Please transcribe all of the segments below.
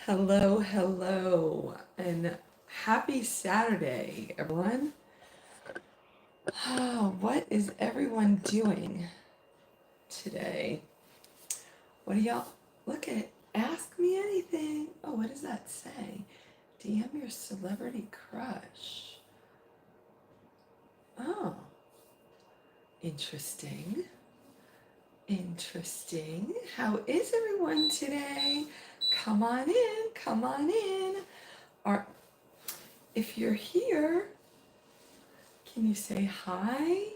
Hello, hello, and happy Saturday, everyone. What is everyone doing today? What do y'all look at? Ask me anything. Oh, what does that say? DM your celebrity crush. Oh, interesting. Interesting. How is everyone today? Come on in, come on in. Or if you're here, can you say hi?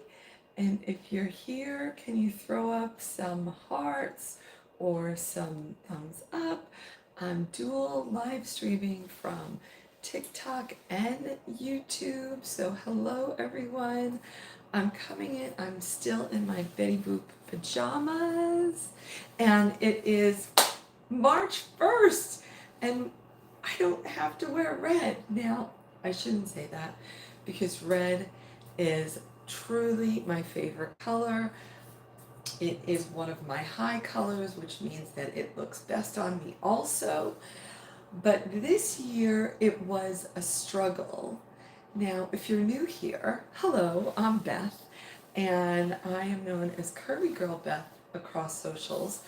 And if you're here, can you throw up some hearts or some thumbs up? I'm dual live streaming from TikTok and YouTube. So hello everyone. I'm coming in, I'm still in my Betty Boop pajamas. And it is March 1st. And I don't have to wear red. Now, I shouldn't say that because red is truly my favorite color. It is one of my high colors, which means that it looks best on me also. But this year it was a struggle. Now, if you're new here, hello, I'm Beth, and I am known as Curvy Girl Beth across socials,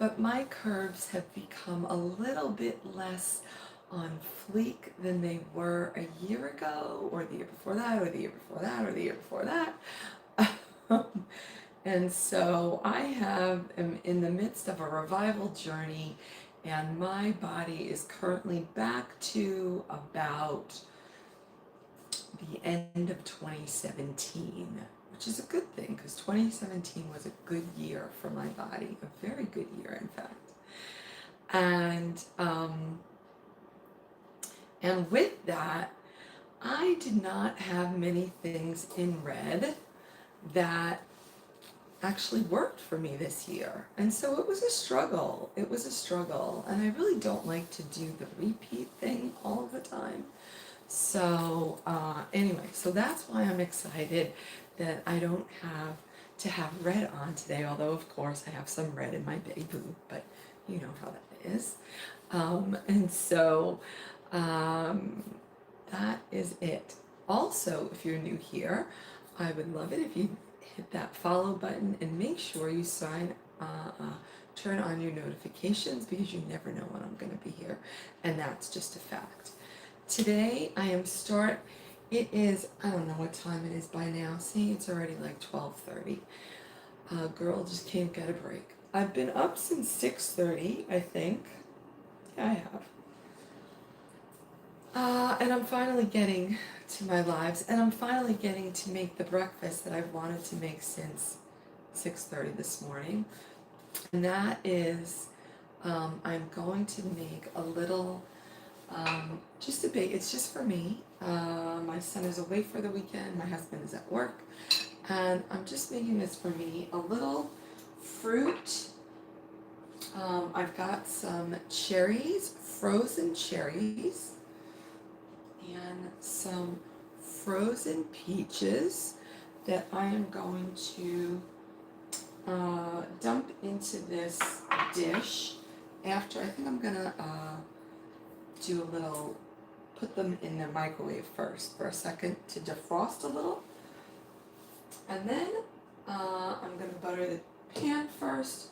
but my curves have become a little bit less on fleek than they were a year ago, or the year before that, or the year before that, or the year before that. And so am in the midst of a revival journey, and my body is currently back to about the end of 2017, which is a good thing because 2017 was a good year for my body, a very good year, in fact. And with that, I did not have many things in red that actually worked for me this year. And so it was a struggle. It was a struggle. And I really don't like to do the repeat thing all of the time. So anyway, so that's why I'm excited that I don't have to have red on today, although of course I have some red in my Betty Boop, but you know how that is. And so that is it. Also, if you're new here, I would love it if you hit that follow button and make sure you turn on your notifications because you never know when I'm going to be here, and that's just a fact. Today it is, I don't know what time it is by now. See, it's already like 12:30. Girl just can't get a break. I've been up since 6:30, I think. Yeah, I have. And I'm finally getting to my lives, and I'm finally getting to make the breakfast that I've wanted to make since 6:30 this morning. And that is, I'm going to make a little, just a bit, it's just for me. My son is away for the weekend, my husband is at work, and I'm just making this for me. A little fruit. I've got some cherries, frozen cherries, and some frozen peaches that I am going to dump into this dish after. I think I'm gonna put them in the microwave first for a second to defrost a little, and then I'm gonna butter the pan first,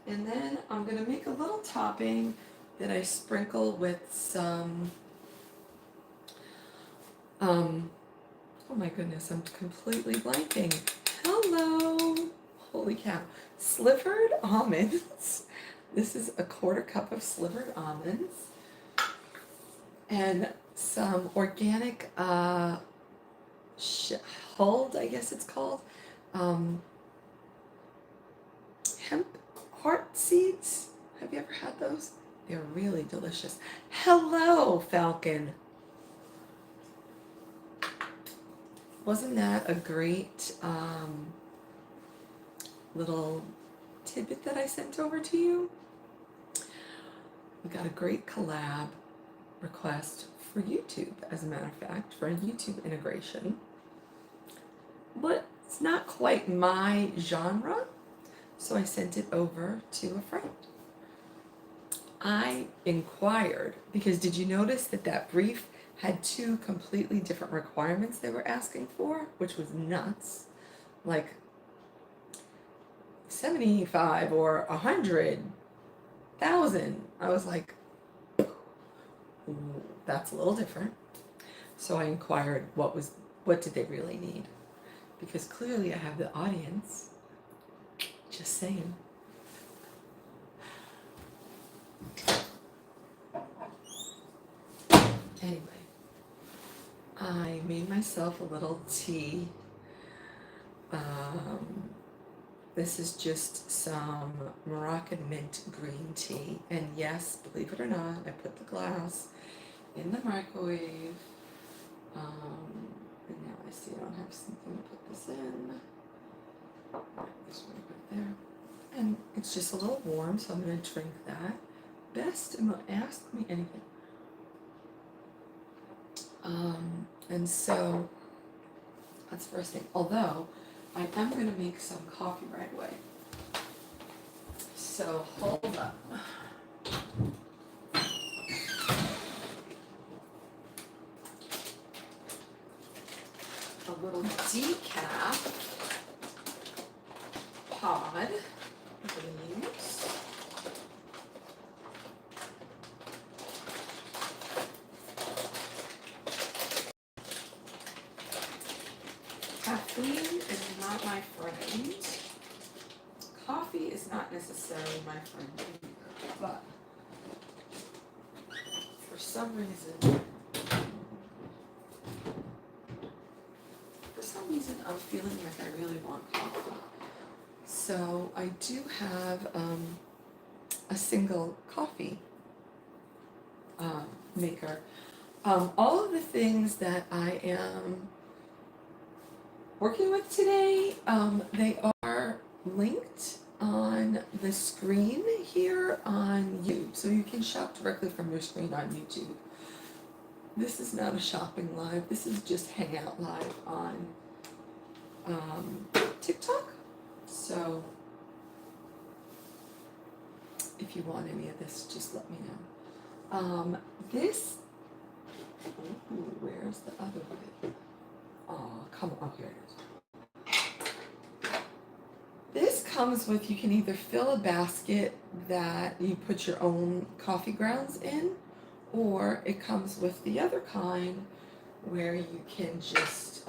and then I'm gonna make a little topping that I sprinkle with some oh my goodness, I'm completely blanking. Hello! Holy cow. Slivered almonds. This is a 1/4 cup of slivered almonds. And some organic hulled, I guess it's called, hemp heart seeds. Have you ever had those? They're really delicious. Hello, Falcon. Wasn't that a great little tidbit that I sent over to you? We got a great collab request for YouTube, as a matter of fact, for a YouTube integration. But it's not quite my genre, so I sent it over to a friend. I inquired, because did you notice that that brief had two completely different requirements they were asking for, which was nuts, like 75 or 100,000. I was like, that's a little different. So I inquired what did they really need? Because clearly I have the audience. Just saying. Anyway, I made myself a little tea. This is just some Moroccan mint green tea. And yes, believe it or not, I put the glass in the microwave. And now I see I don't have something to put this in. This one right there. And it's just a little warm, so I'm going to drink that. Best, ask me anything. And so that's the first thing. Although I am going to make some coffee right away. So hold up. A little decaf pod. Please. Caffeine is not my friend. Coffee is not necessarily my friend either, but for some reason I'm feeling like I really want coffee. So I do have a single coffee maker. All of the things that I am working with today, they are linked on the screen here on YouTube. So you can shop directly from your screen on YouTube. This is not a shopping live. This is just hangout live on TikTok. So if you want any of this, just let me know. Where's the other bit? Oh, come on, here it is. This comes with, you can either fill a basket that you put your own coffee grounds in, or it comes with the other kind where you can just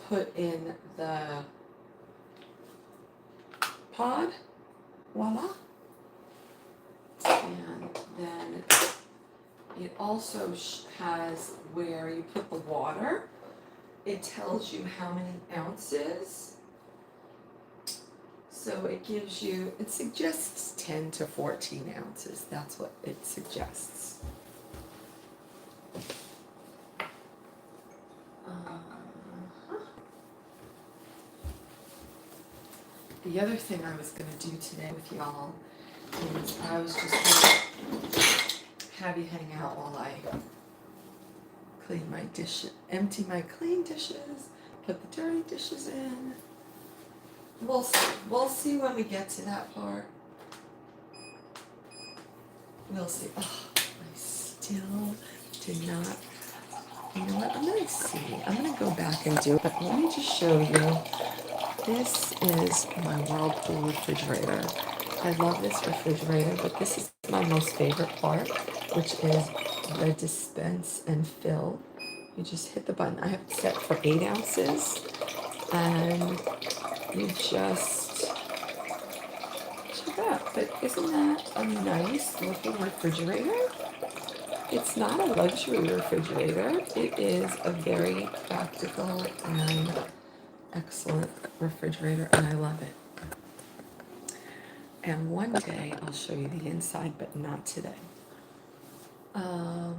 put in the pod, voila. And then it also has where you put the water. It tells you how many ounces. So it gives you, it suggests 10 to 14 ounces. That's what it suggests. The other thing I was going to do today with y'all is I was just going to have you hang out while I clean my dishes, empty my clean dishes, put the dirty dishes in. We'll see when we get to that part. We'll see. Oh, I still did not. You know what? I'm going to see. I'm going to go back and do it. But let me just show you. This is my Whirlpool refrigerator. I love this refrigerator, but this is my most favorite part, which is the dispense and fill. You just hit the button. I have it set for 8 ounces, and you just check it out. But isn't that a nice looking refrigerator? It's not a luxury refrigerator. It is a very practical and excellent refrigerator, and I love it. And one day I'll show you the inside, but not today. Let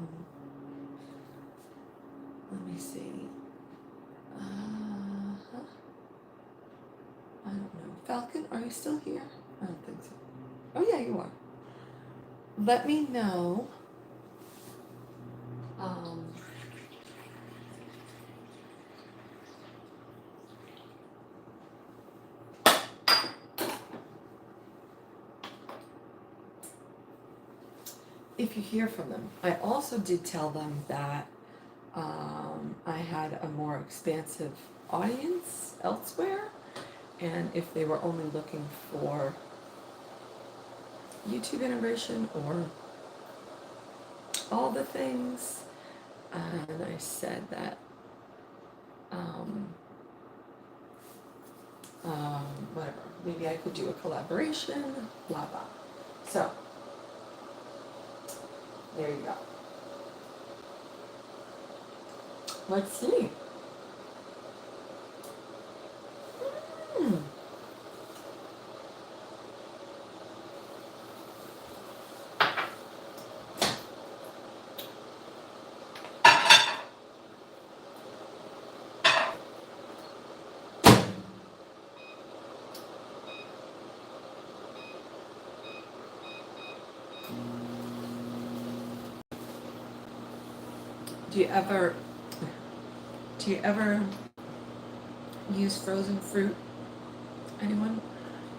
me see. I don't know. Falcon, are you still here? I don't think so. Oh yeah, you are. Let me know. if you hear from them. I also did tell them that I had a more expansive audience elsewhere, and if they were only looking for YouTube integration or all the things, and I said that whatever, maybe I could do a collaboration, blah blah. So there you go. Let's see. Do you ever use frozen fruit? Anyone?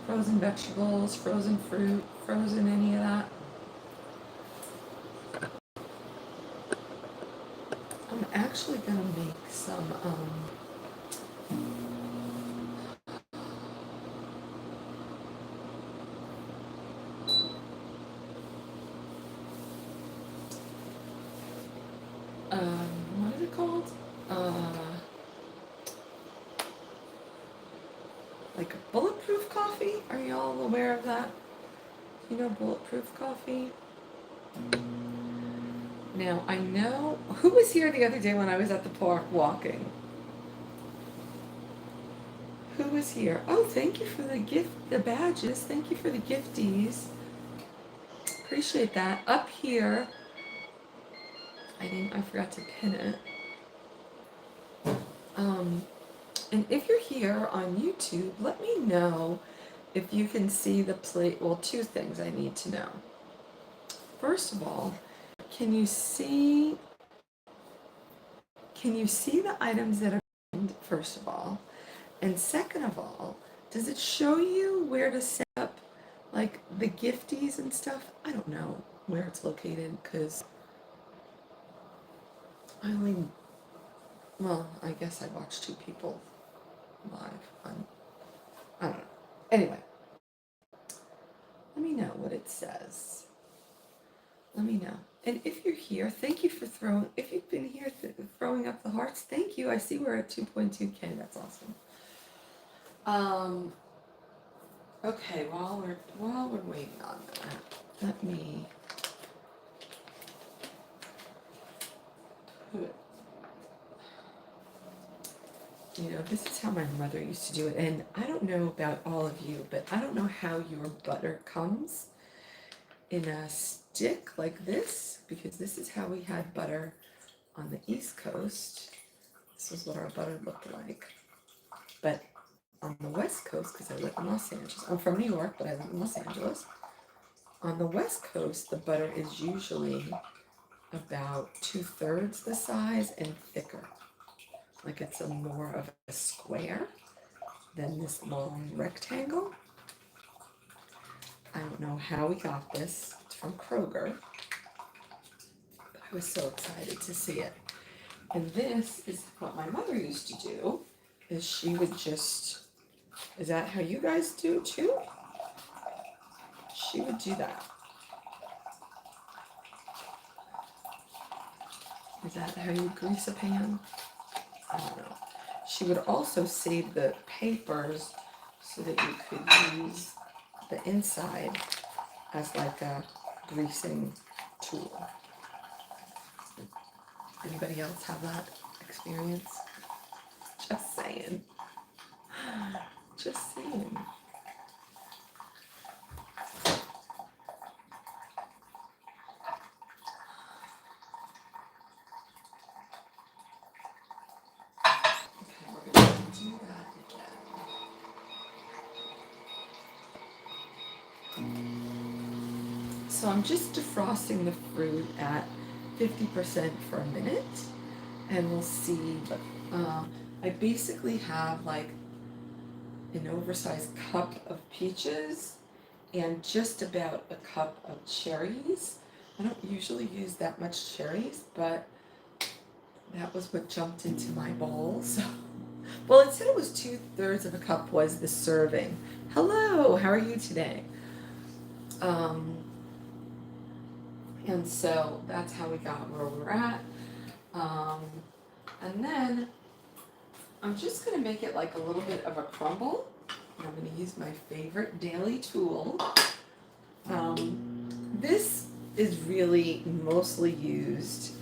Frozen vegetables, frozen fruit, frozen any of that? I'm actually gonna make some what is it called? Like a bulletproof coffee? Are you all aware of that? You know bulletproof coffee? Now, I know, who was here the other day when I was at the park walking? Who was here? Oh, thank you for the gift, the badges. Thank you for the gifties. Appreciate that. Up here, I forgot to pin it. And if you're here on YouTube, let me know if you can see the plate. Well, two things I need to know. First of all, can you see the items that are pinned, first of all? And second of all, does it show you where to set up like the gifties and stuff? I don't know where it's located because I guess I watched two people live on, I don't know. Anyway, let me know what it says. Let me know. And if you're here, thank you for if you've been here throwing up the hearts, thank you. I see we're at 2.2K, that's awesome. Okay, while we're waiting on that, let me put, this is how my mother used to do it, and I don't know about all of you, but I don't know how your butter comes in a stick like this, because this is how we had butter on the East Coast. This is what our butter looked like. But on the West Coast, because I live in Los Angeles, I'm from New York, but I live in Los Angeles. On the West Coast, the butter is usually about 2/3 the size and thicker. Like it's more of a square than this long rectangle. I don't know how we got this. It's from Kroger. But I was so excited to see it. And this is what my mother used to do, is she would just, is that how you guys do too? She would do that. Is that how you grease a pan? I don't know. She would also save the papers so that you could use the inside as like a greasing tool. Anybody else have that experience? Just saying. Just saying. So I'm just defrosting the fruit at 50% for a minute, and we'll see. But I basically have like an oversized cup of peaches and just about a cup of cherries. I don't usually use that much cherries, but that was what jumped into my bowl. So, well, it said it was 2/3 of a cup was the serving. Hello, how are you today? Um, and so that's how we got where we're at. Um, and then I'm just gonna make it like a little bit of a crumble. And I'm gonna use my favorite daily tool. This is really mostly used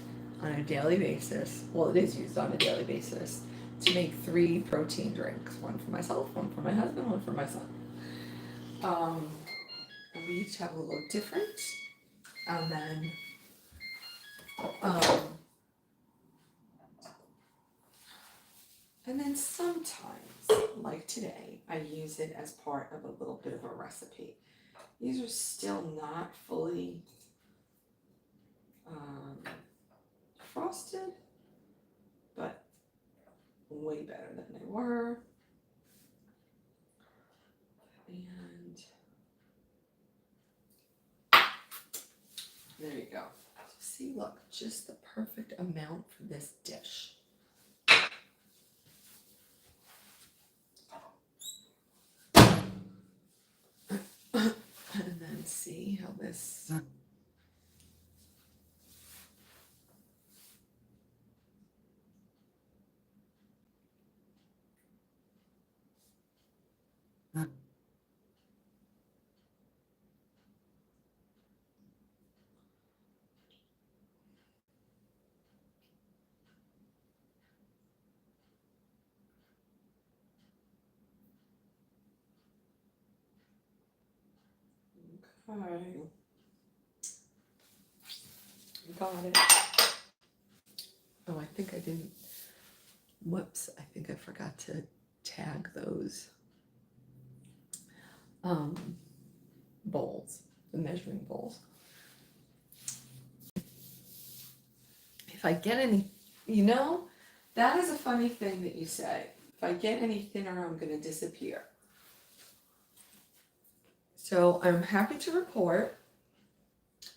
on a daily basis. Well, it is used on a daily basis to make 3 protein drinks. One for myself, one for my husband, one for my son. And we each have a little different. And then, um, sometimes, like today, I use it as part of a little bit of a recipe. These are still not fully frosted, but way better than they were. And there you go. See, look, just the perfect amount for this dish. And then see how this. Okay. Got it. Oh, I think I didn't. Whoops, I think I forgot to tag those bowls, the measuring bowls. If I get any, that is a funny thing that you say. If I get any thinner, I'm going to disappear. So I'm happy to report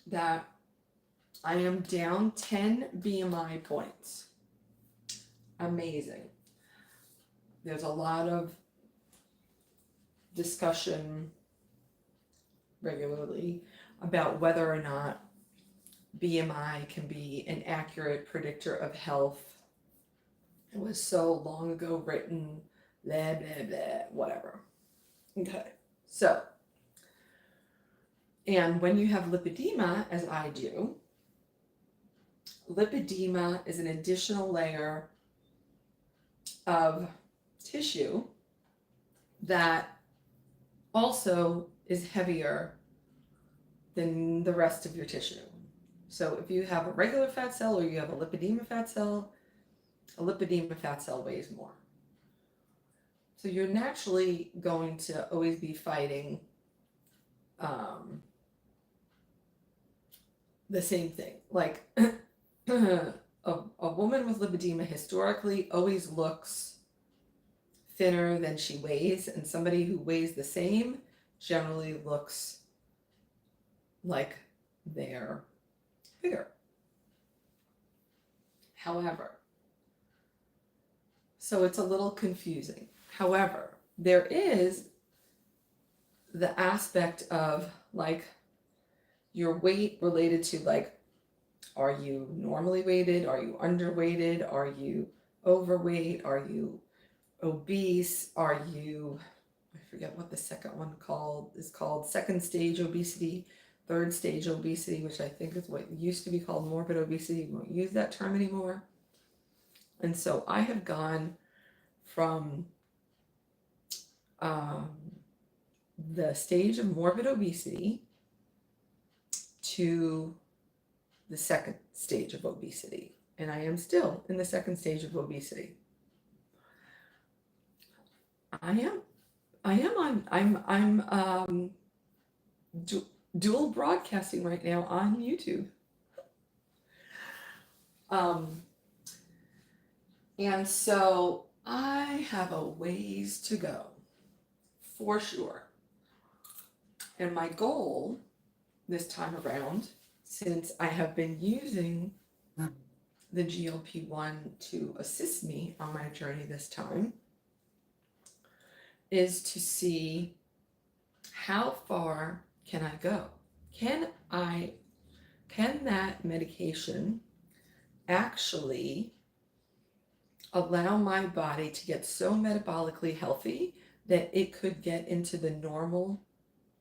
that I am down 10 BMI points. Amazing. There's a lot of discussion regularly about whether or not BMI can be an accurate predictor of health. It was so long ago written, blah, blah, blah, whatever. Okay, so, and when you have lipedema, as I do, lipedema is an additional layer of tissue that also is heavier than the rest of your tissue. So if you have a regular fat cell or you have a lipedema fat cell weighs more. So you're naturally going to always be fighting the same thing. Like a woman with lipedema historically always looks thinner than she weighs, and somebody who weighs the same generally looks like they're bigger. However, so it's a little confusing. However, there is the aspect of like your weight related to like, are you normally weighted? Are you underweighted? Are you overweight? Are you obese? Are you, I forget what the second one is called, second stage obesity, third stage obesity, which I think is what used to be called morbid obesity. We won't use that term anymore. And so I have gone from the stage of morbid obesity to the second stage of obesity. And I am still in the second stage of obesity. I'm dual broadcasting right now on YouTube. And so I have a ways to go, for sure. And my goal this time around since I have been using the GLP-1 to assist me on my journey this time, is to see how far can I go? Can that medication actually allow my body to get so metabolically healthy that it could get into the normal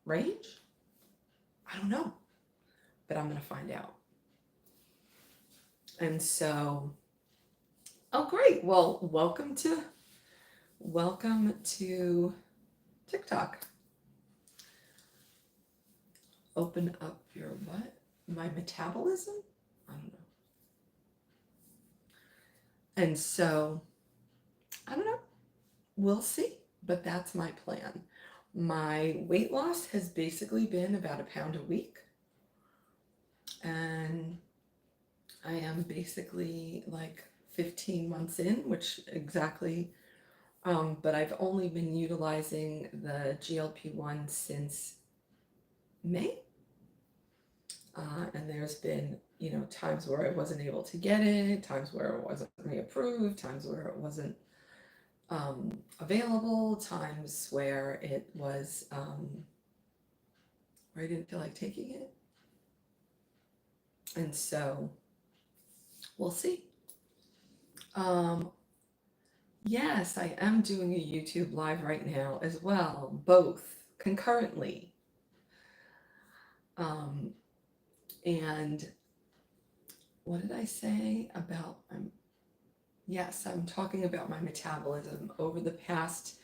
range? I don't know, but I'm going to find out. And so, oh great. Well, welcome to TikTok. Open up your what? My metabolism? I don't know. And so, I don't know. We'll see, but that's my plan. My weight loss has basically been about a pound a week. And I am basically like 15 months in, which exactly, but I've only been utilizing the GLP-1 since May. And there's been, times where I wasn't able to get it, times where it wasn't reapproved, times where it wasn't available, times where it was, where I didn't feel like taking it. And so we'll see. Yes, I am doing a YouTube live right now as well, both concurrently. And what did I say about, yes, I'm talking about my metabolism. Over the past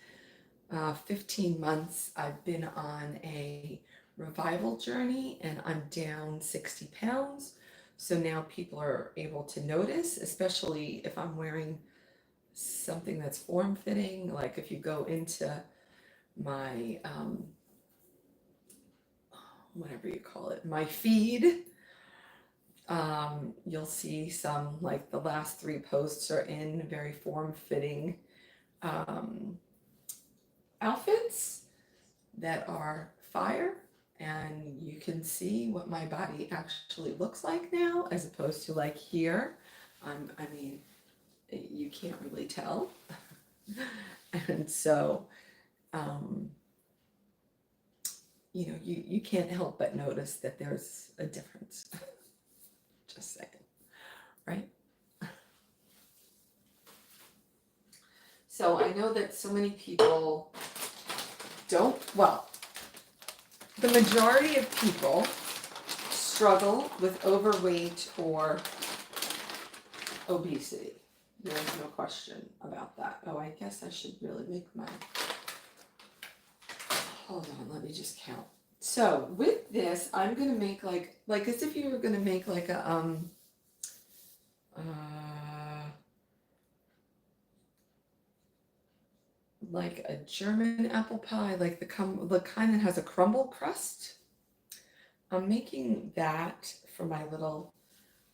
15 months, I've been on a revival journey and I'm down 60 pounds. So now people are able to notice, especially if I'm wearing something that's form-fitting. Like if you go into my, whatever you call it, my feed, you'll see some, like the last 3 posts are in very form-fitting outfits that are fire, and you can see what my body actually looks like now, as opposed to like here. I mean, you can't really tell. And so, you can't help but notice that there's a difference. Just saying, right? So I know that so many people the majority of people struggle with overweight or obesity. There's no question about that. Oh, I guess I should really make hold on, let me just count. So with this, I'm going to make like as if you were going to make like a, like a German apple pie, like the kind that has a crumble crust. I'm making that for my little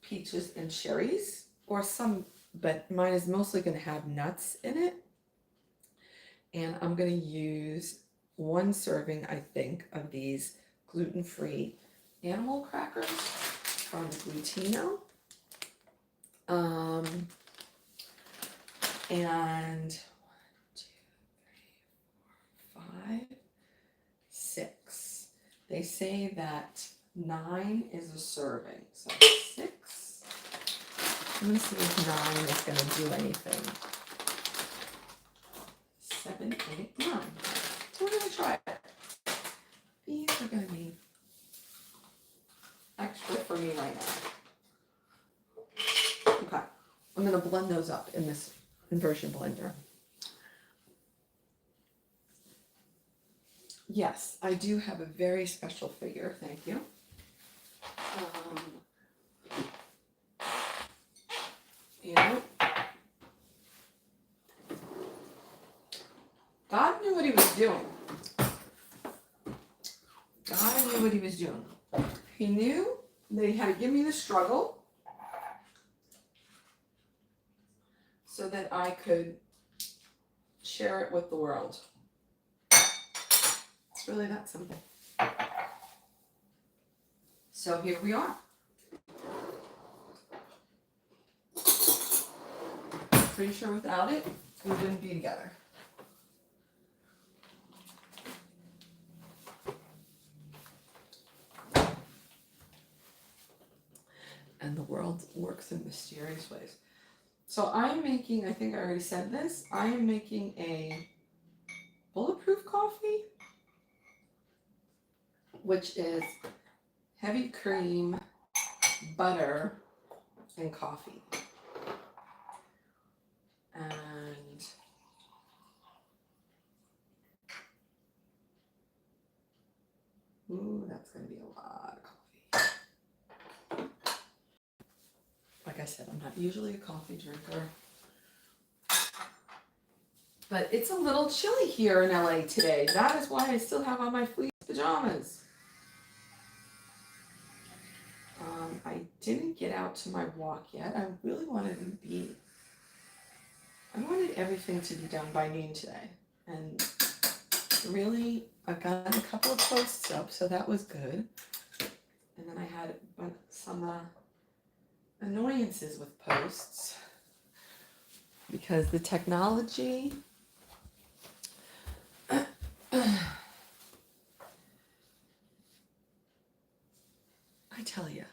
peaches and cherries, but mine is mostly going to have nuts in it. And I'm going to use 1 serving, I think, of these gluten-free animal crackers from Glutino. And 5, 6. They say that 9 is a serving. So 6. I'm going to see if 9 is going to do anything. 7, 8, 9. We're going to try it. These are going to be extra for me right now. Okay. I'm going to blend those up in this inversion blender. Yes, I do have a very special figure. Thank you. God knew what he was doing. God knew what he was doing. He knew that he had to give me the struggle so that I could share it with the world. It's really that simple. So here we are. pretty sure without it, we wouldn't be together. And the world works in mysterious ways. So I'm making, I think I already said this, I am making a bulletproof coffee, which is heavy cream, butter, and coffee. And ooh, that's going to be a lot of coffee. Like I said, I'm not usually a coffee drinker. But it's a little chilly here in LA today. That is why I still have on my fleece pajamas. I didn't get out to my walk yet. I really wanted everything to be done by noon today. And really, I got a couple of posts up, so that was good. And then I had some annoyances with posts because the technology I tell you,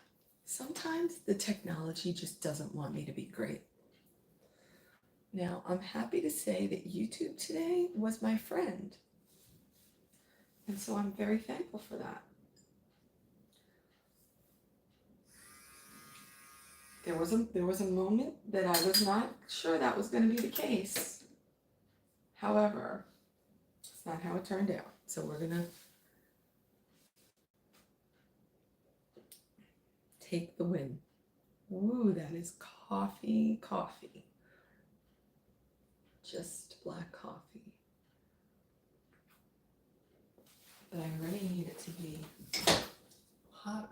sometimes the technology just doesn't want me to be great. Now, I'm happy to say that YouTube today was my friend. And so I'm very thankful for that. There was a moment that I was not sure that was going to be the case. However, it's not how it turned out. So we're going to take the win. Ooh, that is coffee. Just black coffee. But I really need it to be hotter.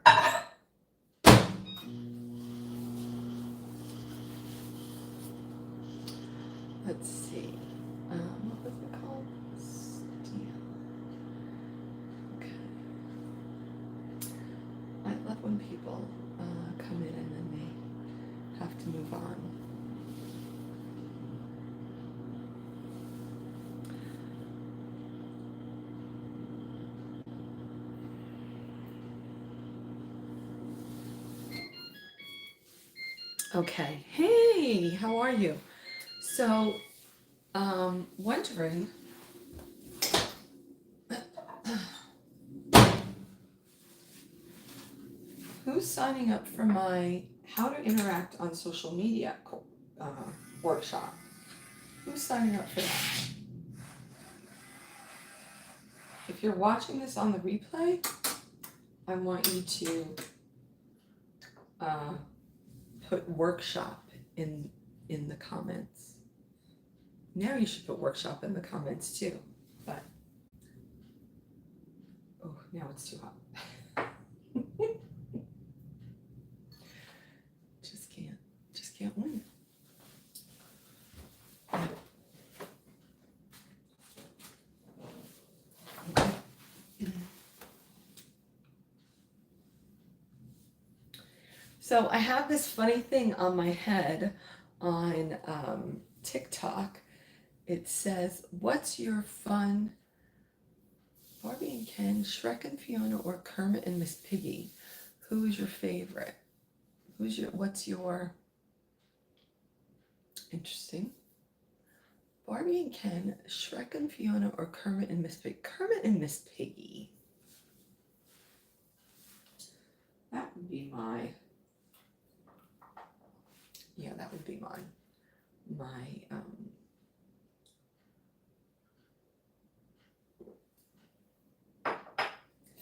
Let's see. What was it called? Steel. Okay. I love when people come in and then they have to move on. Okay. Hey, how are you? So, wondering who's signing up for my How to Interact on Social Media workshop? Who's signing up for that? If you're watching this on the replay, I want you to put workshop in the comments. Now you should put workshop in the comments too, but oh, now it's too hot. Just can't win. So I have this funny thing on my head on TikTok. It says, what's your fun, Barbie and Ken, Shrek and Fiona, or Kermit and Miss Piggy? Who is your favorite? What's your, interesting. Barbie and Ken, Shrek and Fiona, or Kermit and Miss Piggy? Kermit and Miss Piggy. That would be my, yeah, that would be my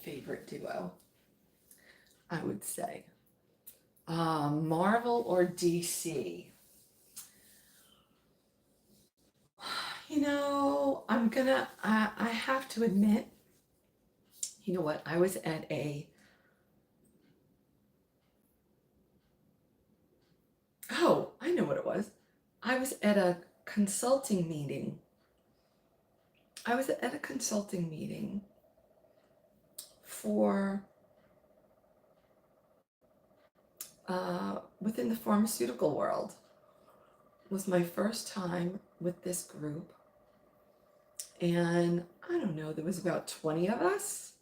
favorite duo, I would say. Marvel or DC? You know, I have to admit, you know what? I was at I know what it was. I was at a consulting meeting. For within the pharmaceutical world. was my first time with this group. And I don't know, there was about 20 of us.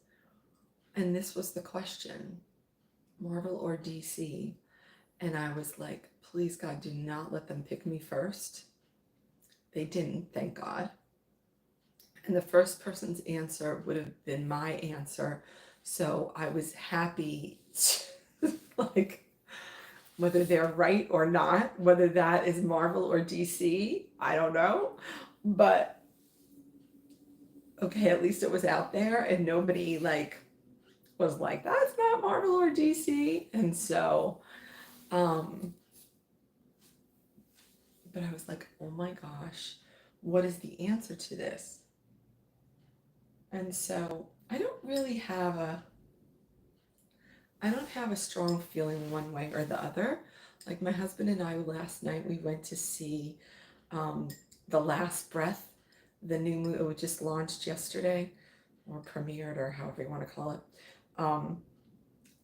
And this was the question, Marvel or DC? And I was like, please, God, do not let them pick me first. They didn't, thank God. And the first person's answer would have been my answer. So I was happy to, like, whether they're right or not, whether that is Marvel or DC, I don't know. But okay, at least it was out there and nobody like was like, that's not Marvel or DC. And so, but I was like, oh my gosh, what is the answer to this? And so I don't have a strong feeling one way or the other. Like my husband and I last night, we went to see The Last Breath, the new movie. It just launched yesterday, or premiered, or however you want to call it.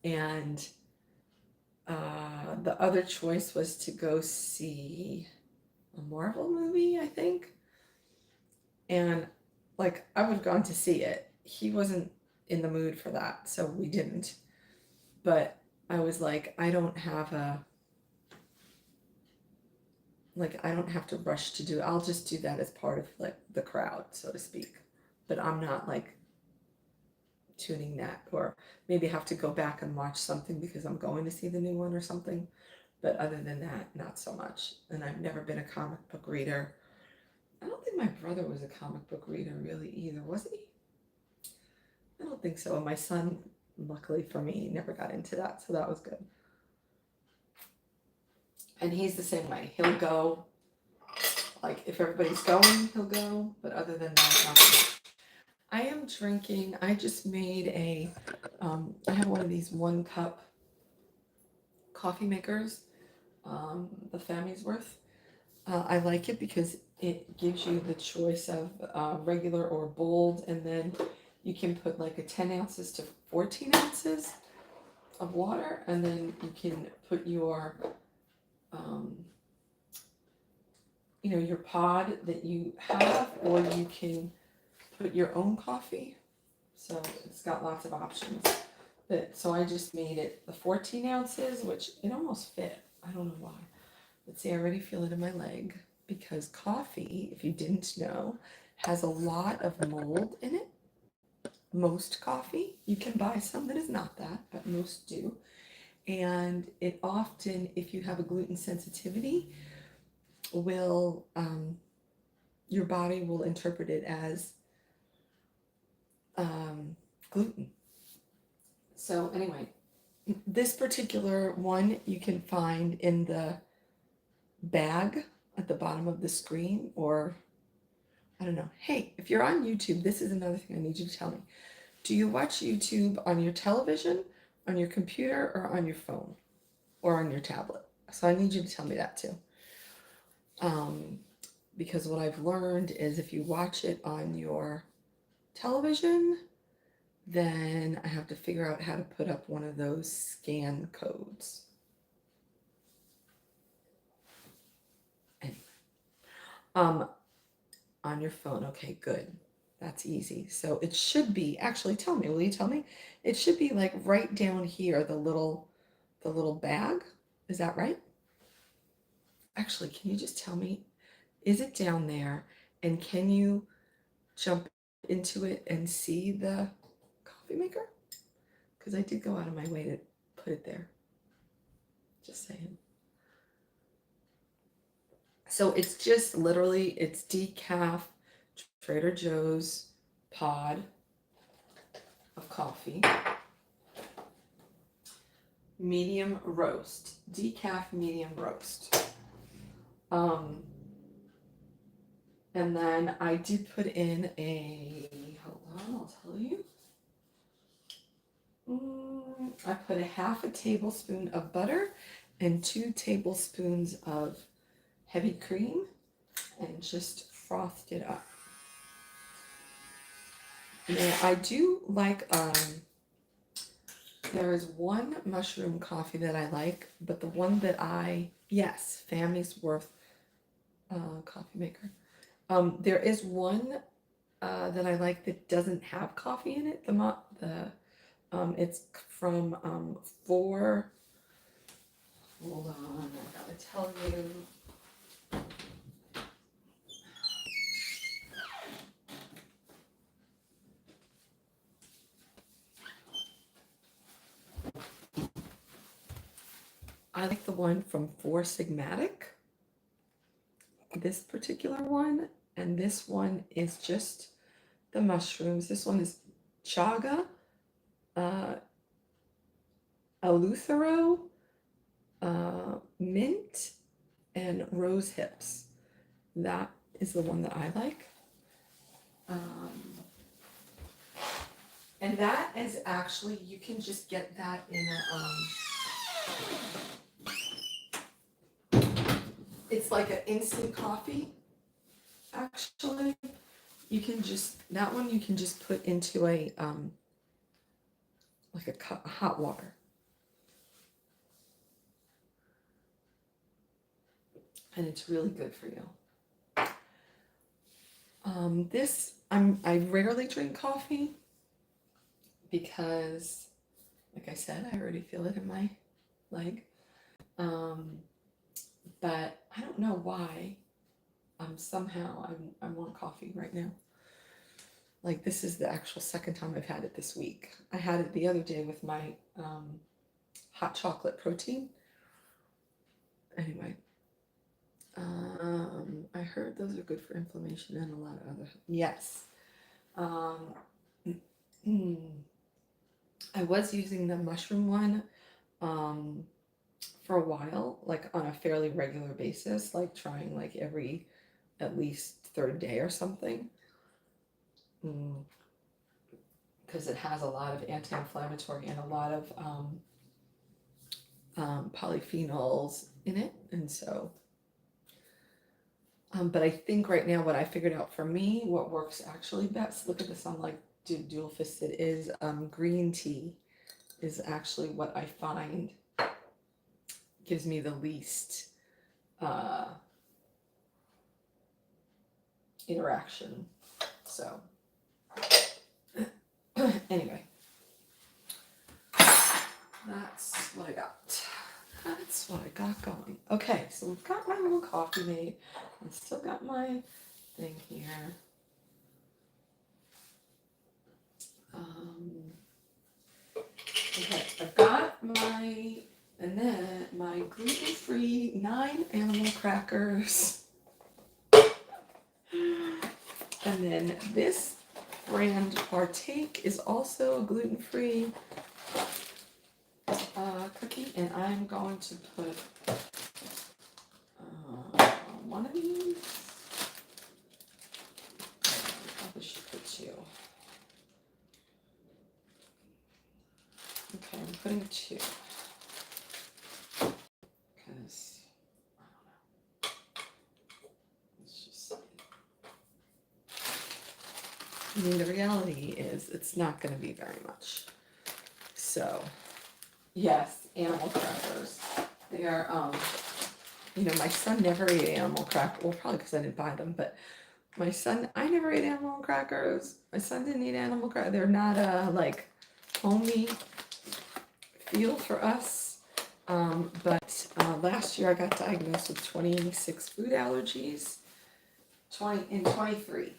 And the other choice was to go see a Marvel movie, I think. And like I would have gone to see it. He wasn't in the mood for that, so we didn't. But I was like, I don't have to rush to do it. I'll just do that as part of like the crowd, so to speak. But I'm not like tuning that, or maybe have to go back and watch something because I'm going to see the new one or something. But other than that, not so much. And I've never been a comic book reader. I don't think my brother was a comic book reader really either, was he? I don't think so. And my son, luckily for me, never got into that, so that was good. And he's the same way. He'll go, like if everybody's going, he'll go. But other than that, not so much. I am drinking, I just made I have one of these 1-cup coffee makers, the Family's Worth. I like it because it gives you the choice of regular or bold, and then you can put like a 10 ounces to 14 ounces of water, and then you can put your your pod that you have, or you can put your own coffee. So it's got lots of options. But so I just made it the 14 ounces, which it almost fit. I don't know why. Let's see, I already feel it in my leg, because coffee, if you didn't know, has a lot of mold in it. Most coffee. You can buy some that is not that, but most do. And it often, if you have a gluten sensitivity, will your body will interpret it as gluten. So anyway, this particular one you can find in the bag at the bottom of the screen, or I don't know. Hey, if you're on YouTube, this is another thing I need you to tell me. Do you watch YouTube on your television, on your computer, or on your phone, or on your tablet? So I need you to tell me that too. Because what I've learned is if you watch it on your television, then I have to figure out how to put up one of those scan codes. Anyway, on your phone, okay, good. That's easy. So it should be, actually tell me, will you tell me? It should be like right down here, the little bag. Is that right? Actually, can you just tell me, is it down there? And can you jump into it and see the coffee maker? Because I did go out of my way to put it there. Just saying. So it's just literally, it's decaf Trader Joe's pod of coffee. Medium roast. Decaf medium roast. And then I did put in hold on, I'll tell you. I put a half a tablespoon of butter and 2 tablespoons of heavy cream and just frothed it up. Now I do like, there is one mushroom coffee that I like, but the one that yes, Family's Worth coffee maker. There is one that I like that doesn't have coffee in it. It's from four. Hold on, I gotta tell you. I like the one from Four Sigmatic, this particular one, and this one is just the mushrooms. This one is chaga, eleuthero, mint, and rose hips. That is the one that I like. And that is actually, you can just get that in it's like an instant coffee, actually. You can just, that one you can just put into a, like a cup of hot water. And it's really good for you. I rarely drink coffee because, like I said, I already feel it in my leg. But I don't know why. Somehow I want coffee right now. Like, this is the actual second time I've had it this week. I had it the other day with my hot chocolate protein. Anyway, I heard those are good for inflammation and a lot of other. Yes. I was using the mushroom one for a while, like on a fairly regular basis, like trying like every at least third day or something. Because it has a lot of anti-inflammatory and a lot of polyphenols in it, and so but I think right now what I figured out for me, what works actually best, look at this, I'm like dual fisted, is green tea is actually what I find gives me the least interaction. So anyway, that's what I got. That's what I got going. Okay, so we've got my little coffee made. I've still got my thing here. Okay, I've got my gluten-free 9 animal crackers. And then this brand Partake is also a gluten-free cookie, and I'm going to put one of these. I probably should put 2. Okay, I'm putting 2 because I don't know. Let's just see. I mean, the reality is it's not going to be very much. So, yes, animal crackers. They are, my son never ate animal crackers. Well, probably because I didn't buy them, but I never ate animal crackers. My son didn't eat animal crackers. They're not like homey feel for us. But last year I got diagnosed with 26 food allergies. In 23.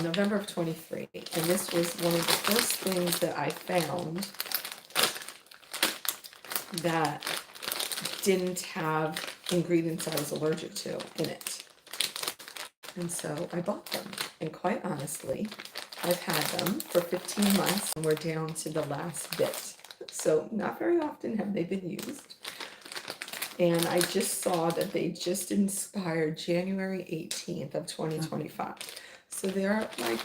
November of 23, and this was one of the first things that I found that didn't have ingredients I was allergic to in it. And so I bought them, and quite honestly, I've had them for 15 months, and we're down to the last bit. So not very often have they been used. And I just saw that they just expired January 18th of 2025. So they're like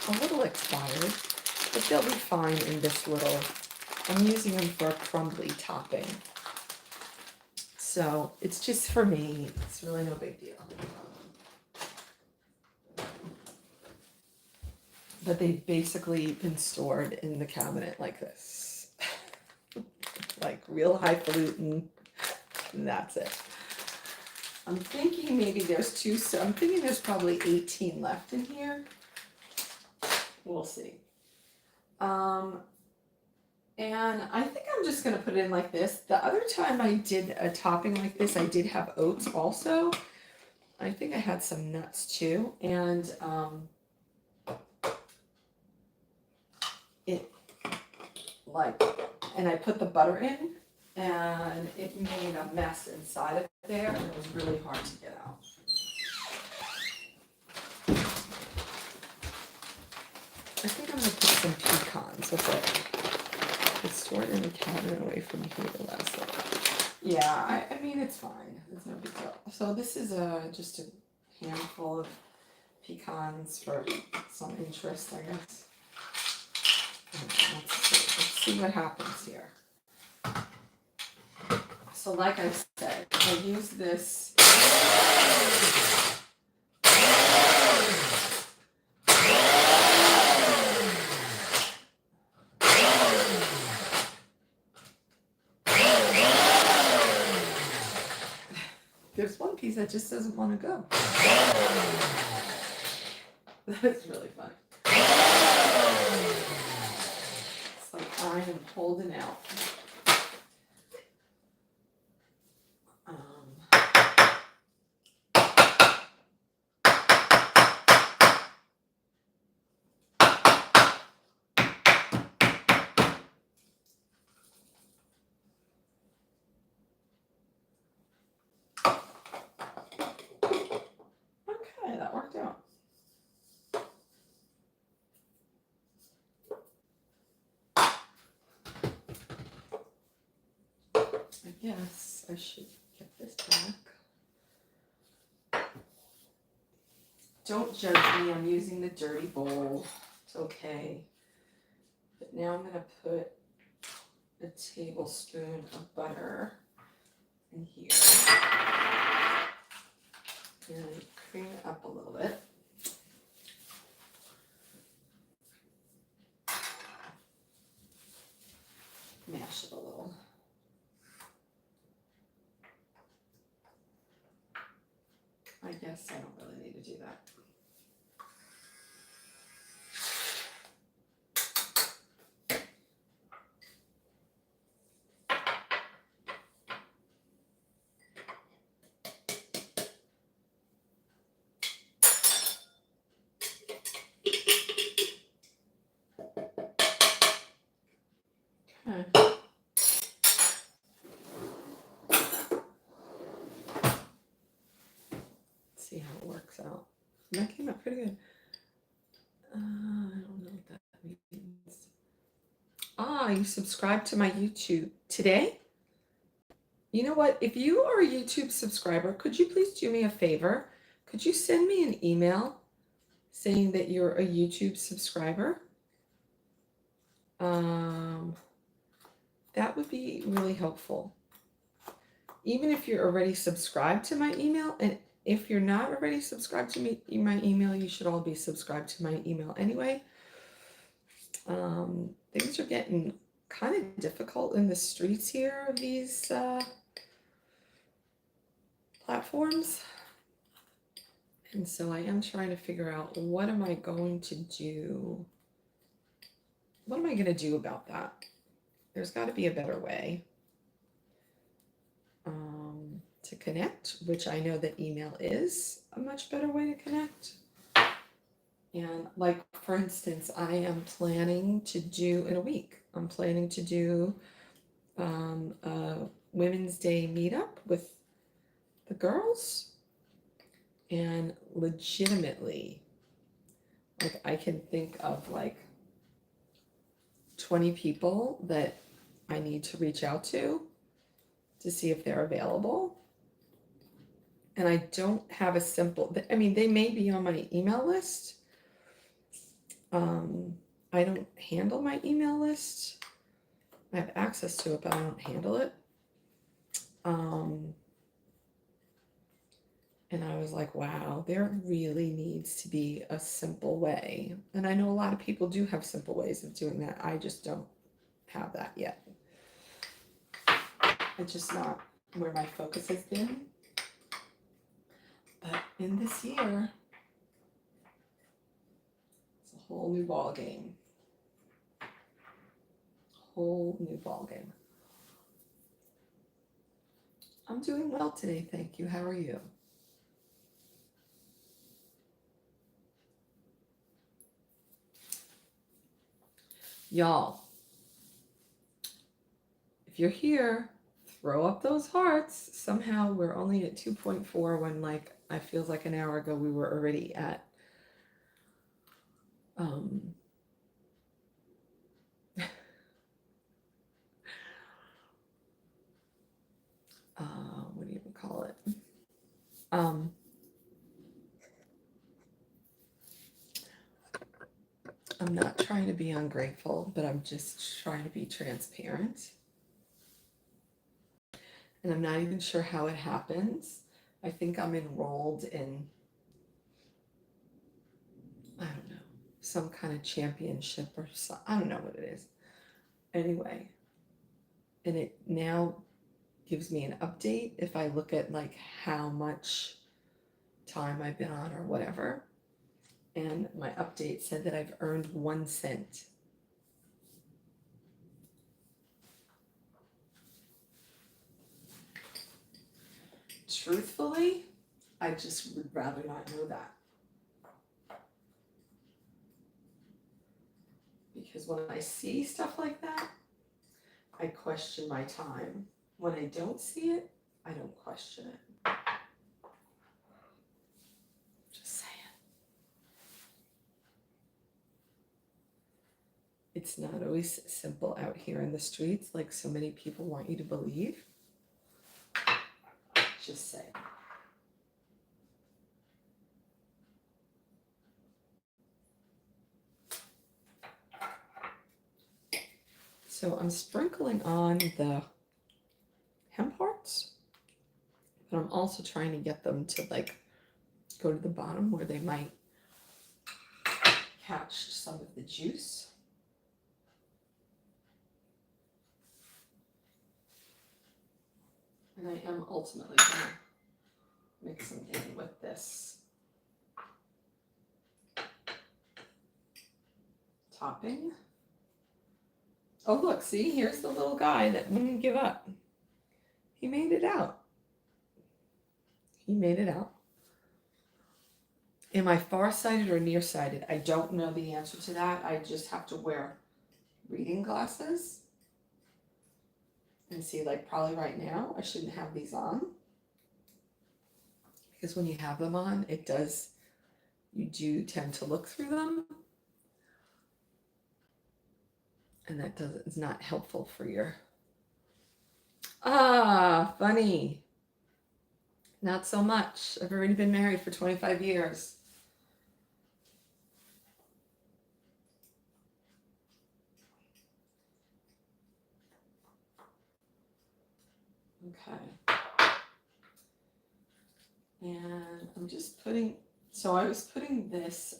a little expired, but they'll be fine in this little, I'm using them for a crumbly topping. So it's just for me, it's really no big deal. But they've basically been stored in the cabinet like this. Like real highfalutin, and that's it. I'm thinking maybe there's two, so I'm thinking there's probably 18 left in here. We'll see. And I think I'm just gonna put it in like this. The other time I did a topping like this, I did have oats also. I think I had some nuts too, and and I put the butter in, and it made a mess inside of there, and it was really hard to get out. I think I'm gonna put some pecans with it. It's stored in the cabinet away from here last night. Yeah, I mean, it's fine. It's no big deal. So this is just a handful of pecans for some interest, I guess. Let's see what happens here. So like I said, I use this. There's one piece that just doesn't want to go. That's really funny. It's like I am holding out. Okay, that worked out. I guess I should get this back. Don't judge me, I'm using the dirty bowl. It's okay. But now I'm gonna put a tablespoon of butter in here. And cream it up a little bit. Mash it a little. I guess I don't really need to do that. Okay. See how it works out. That came out pretty good. I don't know what that means. Ah, you subscribed to my YouTube today? You know what? If you are a YouTube subscriber, could you please do me a favor? Could you send me an email saying that you're a YouTube subscriber? That would be really helpful. Even if you're already subscribed to my email, and if you're not already subscribed to my email, you should all be subscribed to my email anyway. Things are getting kind of difficult in the streets here of these platforms. And so I am trying to figure out, what am I going to do? What am I going to do about that? There's got to be a better way to connect, which I know that email is a much better way to connect. And like, for instance, I am planning to do in a week, I'm planning to do a Women's Day meetup with the girls. And legitimately, like, I can think of like 20 people that I need to reach out to see if they're available. And I don't have a simple, I mean, they may be on my email list. I don't handle my email list. I have access to it, but I don't handle it. And I was like, wow, there really needs to be a simple way. And I know a lot of people do have simple ways of doing that. I just don't have that yet. It's just not where my focus has been. in this year, it's a whole new ball game. Whole new ball game. I'm doing well today, thank you. How are you? Y'all, if you're here, throw up those hearts. Somehow we're only at 2.4 when like I feels like an hour ago we were already at what do you call it? I'm not trying to be ungrateful, but I'm just trying to be transparent. And I'm not even sure how it happens. I think I'm enrolled in, I don't know, some kind of championship or so, I don't know what it is. Anyway, and it now gives me an update if I look at like how much time I've been on or whatever. And my update said that I've earned 1 cent. Truthfully, I just would rather not know that. Because when I see stuff like that, I question my time. When I don't see it, I don't question it. Just saying. It's not always simple out here in the streets like so many people want you to believe. Just saying. So I'm sprinkling on the hemp hearts, but I'm also trying to get them to like go to the bottom where they might catch some of the juice. And I am ultimately going to mix them in with this topping. Oh, look, see, here's the little guy that wouldn't give up. He made it out. He made it out. Am I farsighted or nearsighted? I don't know the answer to that. I just have to wear reading glasses. And see, like probably right now, I shouldn't have these on. Because when you have them on, it does, you do tend to look through them. And that is not helpful for your, funny. Not so much. I've already been married for 25 years. Okay. And I'm just putting, so I was putting this,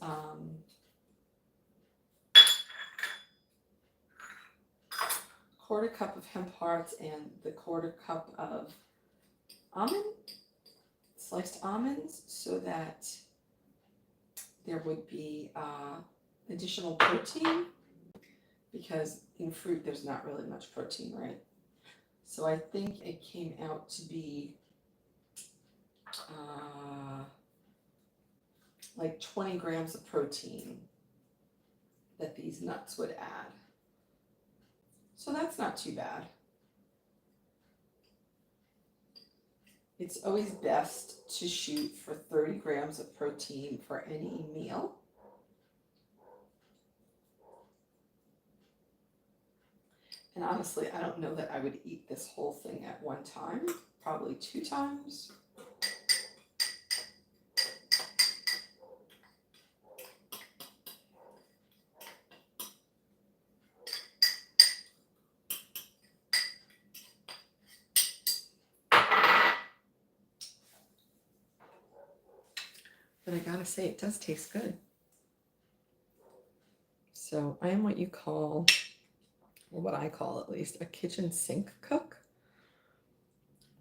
quarter cup of hemp hearts and the quarter cup of sliced almonds, so that there would be additional protein, because in fruit there's not really much protein, right? So I think it came out to be like 20 grams of protein that these nuts would add. So that's not too bad. It's always best to shoot for 30 grams of protein for any meal. And honestly, I don't know that I would eat this whole thing at one time, probably 2 times. But I gotta say, it does taste good. So I am what you call, or what I call at least, a kitchen sink cook,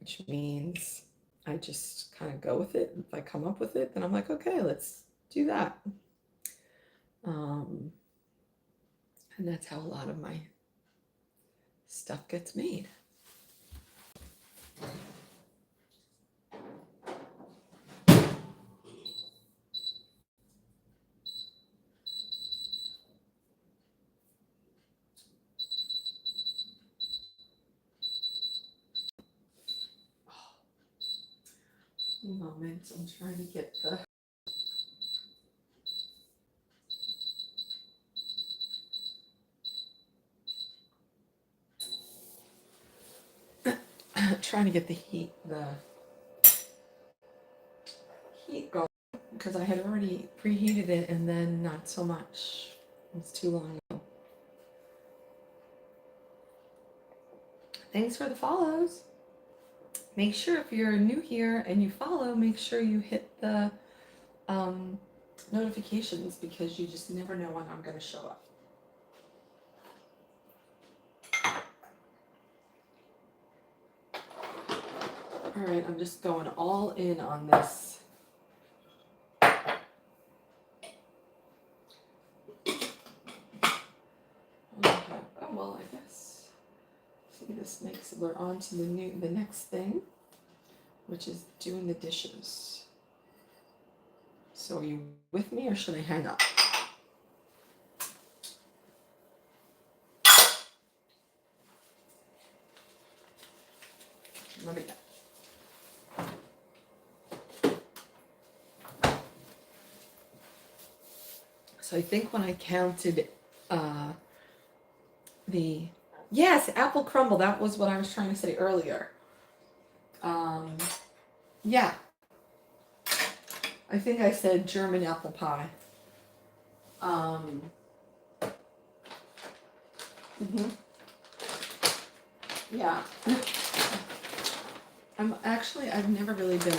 which means I just kind of go with it. If I come up with it, then I'm like, okay, let's do that. And that's how a lot of my stuff gets made. Moment, I'm trying to get the trying to get the heat going, because I had already preheated it and then not so much. It's too long ago. Thanks for the follows. Make sure if you're new here and you follow, make sure you hit the notifications, because you just never know when I'm going to show up. All right, I'm just going all in on this. Okay. Oh well, I guess. See, this makes, we're on to the next thing, which is doing the dishes. So are you with me, or should I hang up? Let me go. So I think when I counted yes, apple crumble, that was what I was trying to say earlier. Yeah. I think I said German apple pie. Yeah. I've never really been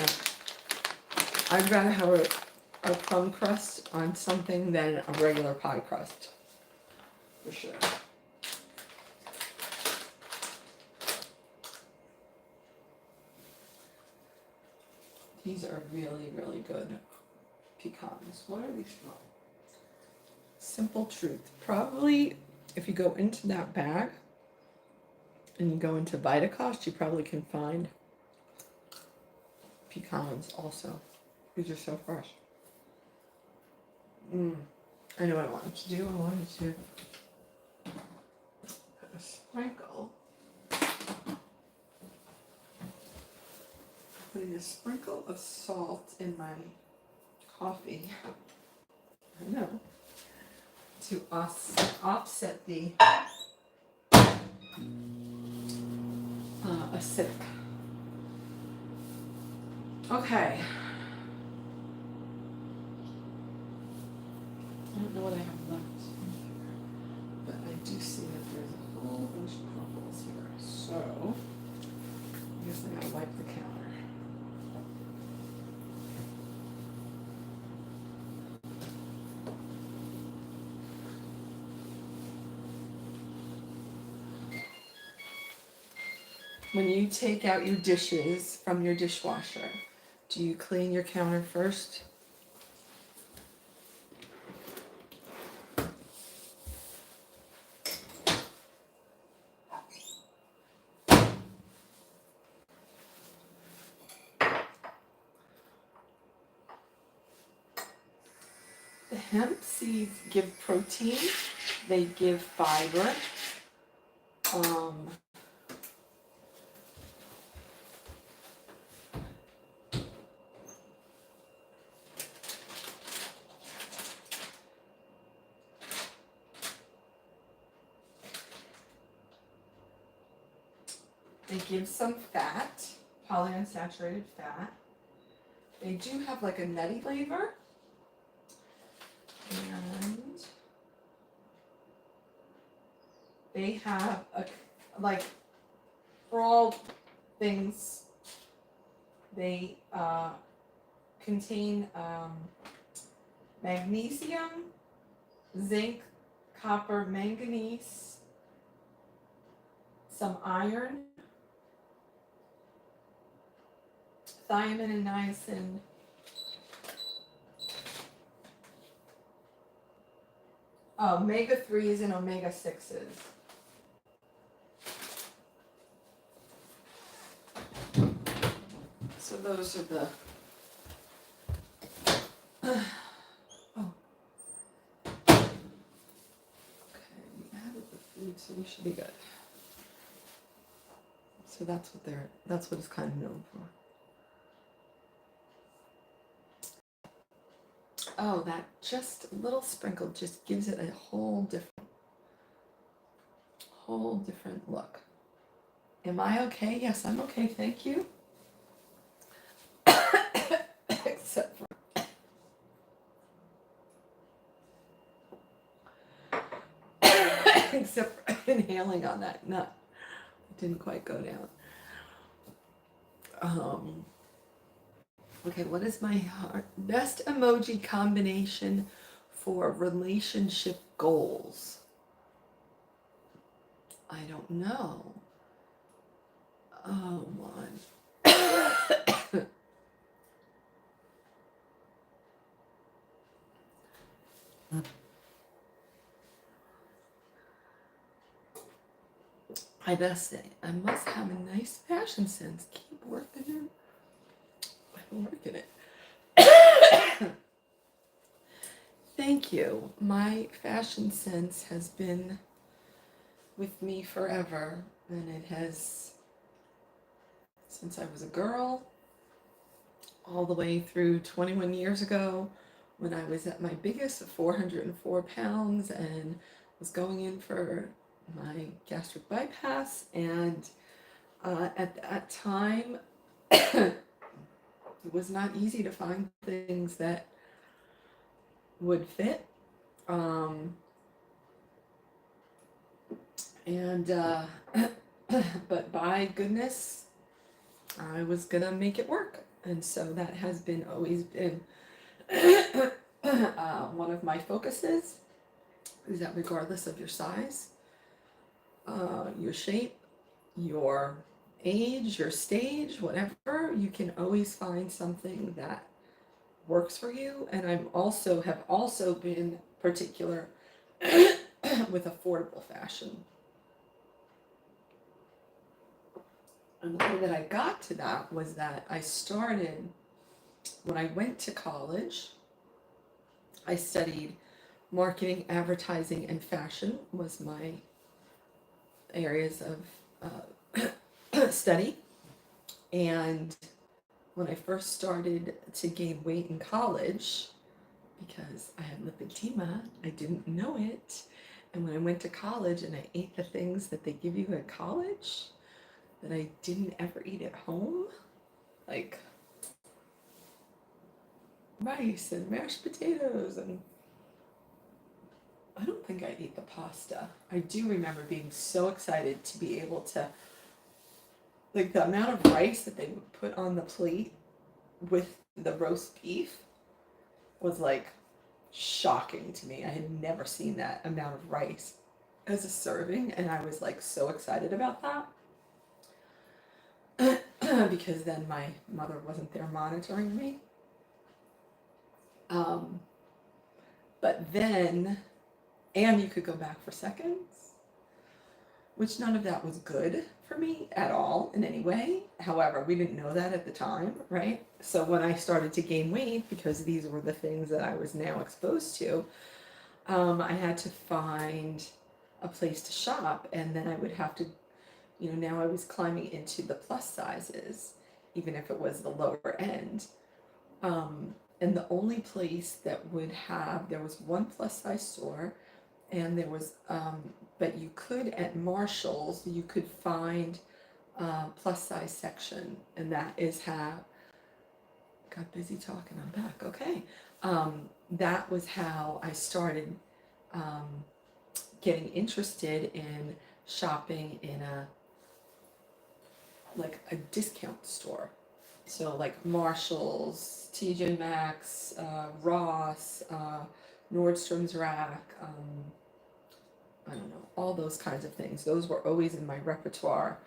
I'd rather have a plum crust on something than a regular pie crust. For sure. These are really, really good pecans. What are these from? Simple Truth. Probably, if you go into that bag and you go into Vitacost, you probably can find pecans also. These are so fresh. I know what I wanted to do. I wanted to put a sprinkle. Putting a sprinkle of salt in my coffee. I know. To offset the acidic. Okay. I don't know what I have left here, but I do see that there's a whole bunch of crumbles here. So I guess I gotta wipe the counter. When you take out your dishes from your dishwasher, do you clean your counter first? The hemp seeds give protein, they give fiber. They give some fat, polyunsaturated fat. They do have like a nutty flavor. And they have like, for all things, they contain magnesium, zinc, copper, manganese, some iron, thiamine and niacin. Omega-3s and omega-6s. So those are the oh. Okay, we added the food, so we should be good. So that's what it's kind of known for. Oh, that just a little sprinkle just gives it a whole different look. Am I okay? Yes, I'm okay, thank you. Except for inhaling on that nut. It didn't quite go down. Okay, what is my best emoji combination for relationship goals? I don't know. Oh, one. I best say, I must have a nice fashion sense. Keep working it. I'm working it. Thank you. My fashion sense has been with me forever, and it has since I was a girl, all the way through 21 years ago when I was at my biggest of 404 pounds and was going in for my gastric bypass. And at that time, it was not easy to find things that would fit. But by goodness, I was gonna make it work. And so that has been always been one of my focuses, is that regardless of your size, your shape, your age, your stage, whatever, you can always find something that works for you. And have also been particular with affordable fashion. And the way that I got to that was that I started, when I went to college, I studied marketing, advertising, and fashion was my areas of study. And when I first started to gain weight in college, because I had lipedema, I didn't know it. And when I went to college and I ate the things that they give you at college that I didn't ever eat at home, like rice and mashed potatoes, and I don't think I ate the pasta. I do remember being so excited to be able to, like, the amount of rice that they would put on the plate with the roast beef was like shocking to me. I had never seen that amount of rice as a serving, and I was like so excited about that. Because then my mother wasn't there monitoring me. But then, and you could go back for seconds, which none of that was good for me at all in any way. However, we didn't know that at the time, right? So when I started to gain weight, because these were the things that I was now exposed to, I had to find a place to shop, and then I would have to, now I was climbing into the plus sizes, even if it was the lower end. And the only place that would have, there was one plus size store, and there was, but you could at Marshall's, you could find a plus size section, and that is how, got busy talking, I'm back, okay. That was how I started getting interested in shopping in a discount store. So like Marshall's, TJ Maxx, Ross, Nordstrom's Rack, I don't know, all those kinds of things. Those were always in my repertoire.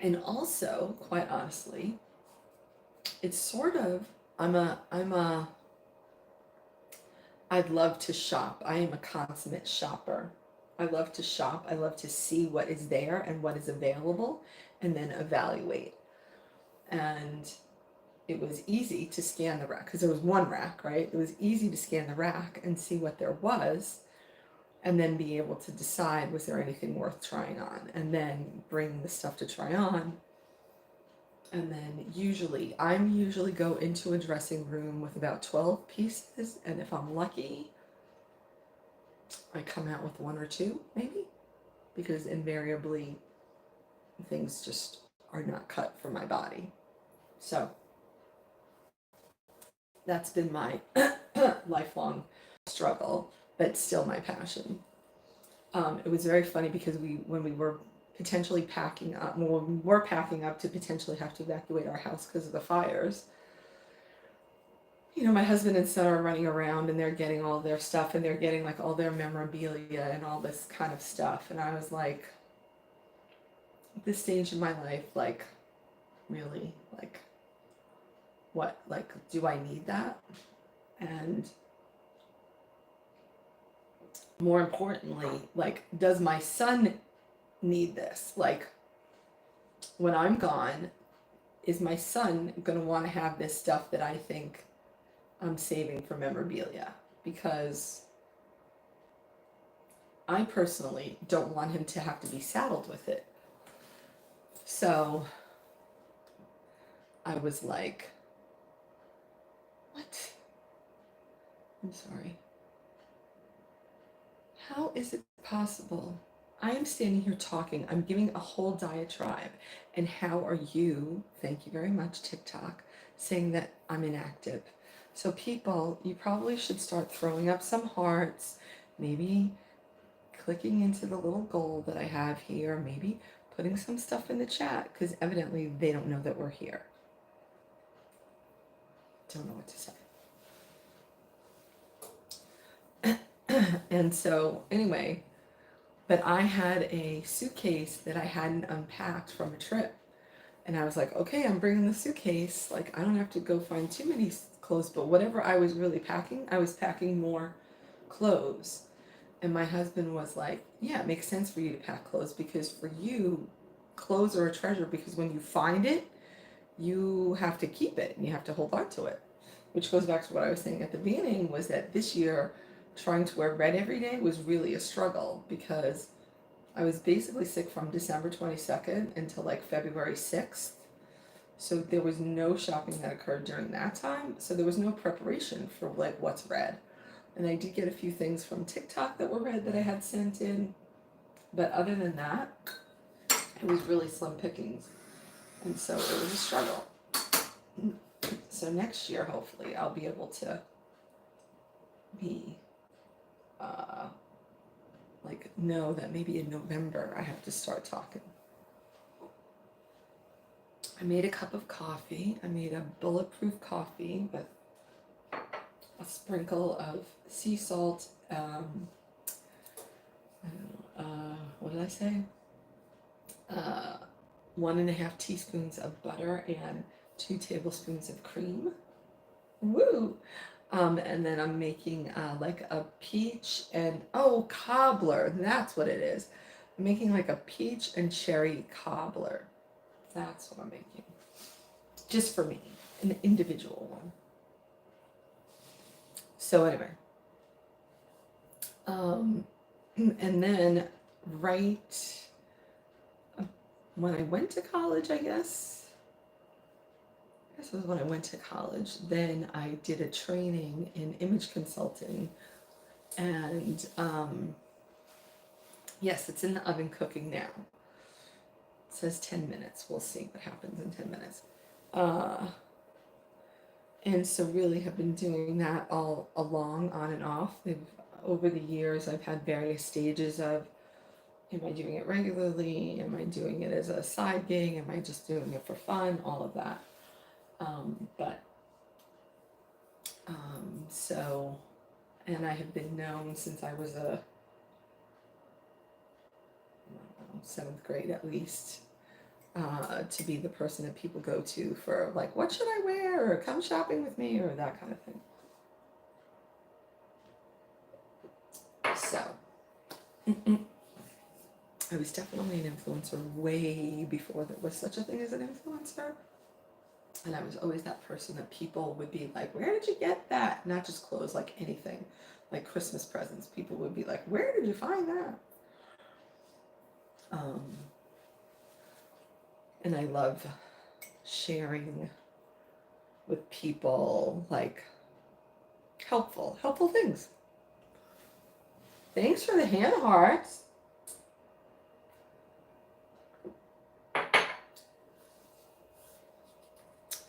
And also, quite honestly, it's sort of, I'd love to shop. I am a consummate shopper. I love to shop. I love to see what is there and what is available and then evaluate. And it was easy to scan the rack because there was one rack, right? It was easy to scan the rack and see what there was and then be able to decide, was there anything worth trying on? And then bring the stuff to try on. And then I usually go into a dressing room with about 12 pieces. And if I'm lucky, I come out with one or two, maybe, because invariably things just are not cut for my body. So that's been my lifelong struggle, but still my passion. It was very funny because when we were potentially packing up, when we were packing up to potentially have to evacuate our house because of the fires, you know, my husband and son are running around and they're getting all their stuff and they're getting like all their memorabilia and all this kind of stuff. And I was like, at this stage in my life, like, really, like, what, like, do I need that? And more importantly, like, does my son need this? Like, when I'm gone, is my son going to want to have this stuff that I think I'm saving for memorabilia? Because I personally don't want him to have to be saddled with it. So I was like, what? I'm sorry. How is it possible? I am standing here talking, I'm giving a whole diatribe, and how are you, thank you very much, TikTok, saying that I'm inactive? So people, you probably should start throwing up some hearts, maybe clicking into the little goal that I have here, maybe putting some stuff in the chat, because evidently they don't know that we're here. Don't know what to say. And so, anyway, but I had a suitcase that I hadn't unpacked from a trip. And I was like, okay, I'm bringing the suitcase. Like, I don't have to go find too many clothes, but whatever I was really packing, I was packing more clothes. And my husband was like, yeah, it makes sense for you to pack clothes because for you, clothes are a treasure because when you find it, you have to keep it and you have to hold on to it. Which goes back to what I was saying at the beginning, was that this year, trying to wear red every day was really a struggle because I was basically sick from December 22nd until like February 6th. So there was no shopping that occurred during that time. So there was no preparation for like what's red. And I did get a few things from TikTok that were red that I had sent in. But other than that, it was really slim pickings. And so it was a struggle. So next year, hopefully, I'll be able to be, know that maybe in November I have to start talking. I made a cup of coffee. I made a bulletproof coffee with a sprinkle of sea salt. What did I say? 1.5 teaspoons of butter and 2 tablespoons of cream. Woo! And then I'm making like a peach and, cobbler. That's what it is. I'm making like a peach and cherry cobbler. That's what I'm making. Just for me, an individual one. So anyway. And then right when I went to college, I guess it was when I went to college, then I did a training in image consulting. And yes, it's in the oven cooking now. It says 10 minutes. We'll see what happens in 10 minutes. And so really have been doing that all along, on and off. Over the years, I've had various stages of, am I doing it regularly? Am I doing it as a side gig? Am I just doing it for fun? All of that. So, and I have been known since I was seventh grade at least, to be the person that people go to for like, what should I wear, or come shopping with me, or that kind of thing. So I was definitely an influencer way before there was such a thing as an influencer. And I was always that person that people would be like, where did you get that? Not just clothes, like anything, like Christmas presents. People would be like, where did you find that? And I love sharing with people like helpful things. Thanks for the hand hearts.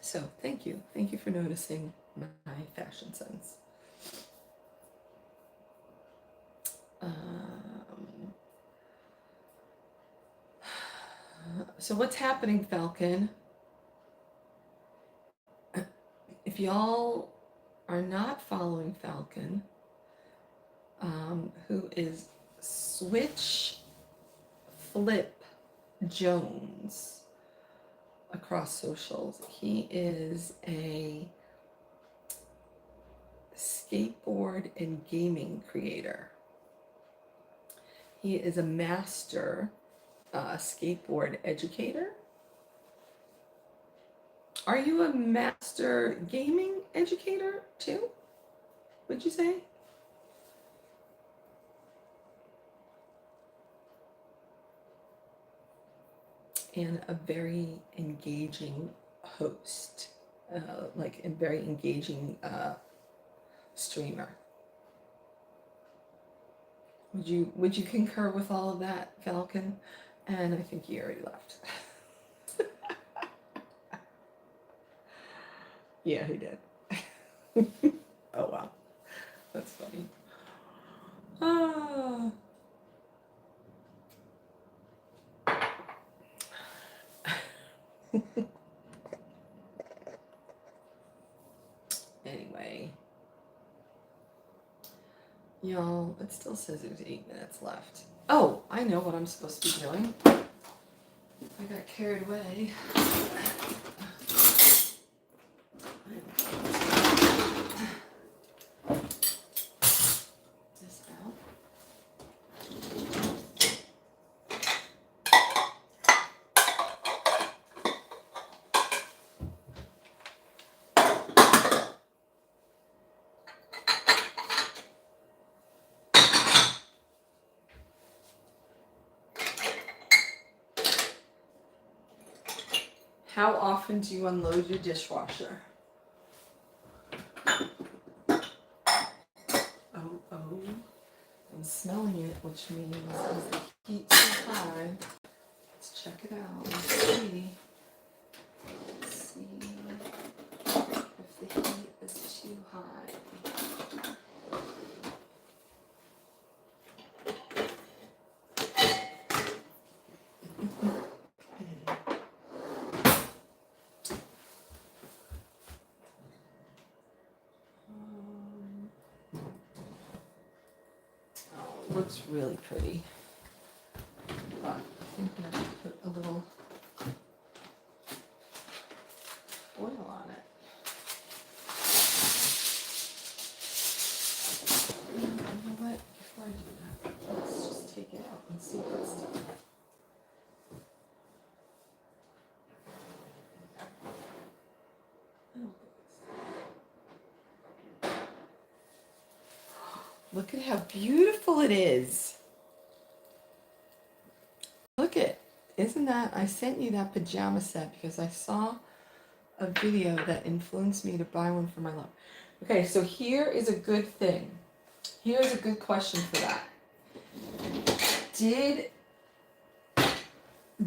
So thank you for noticing my fashion sense. So what's happening, Falcon? If y'all are not following Falcon, who is Switch Flip Jones across socials, he is a skateboard and gaming creator. He is a master skateboard educator. Are you a master gaming educator too? Would you say? And a very engaging host, like a very engaging streamer. Would you concur with all of that, Falcon? And I think you already left. Yeah, he did. Oh wow, that's funny. Ah. Anyway, y'all, it still says there's 8 minutes left. Oh, I know what I'm supposed to be doing. I got carried away. This out. How often do you unload your dishwasher? Oh, I'm smelling it, which means is the heat too high? Let's check it out. Let's see if the heat is too high. Looks really pretty, but I think I'm going to put a little oil on it. You know what? Before I do that, let's just take it out and see what's done. Look at how beautiful it is. Look at, isn't that, I sent you that pajama set because I saw a video that influenced me to buy one for my love. Okay, so here is a good thing. Here's a good question for that.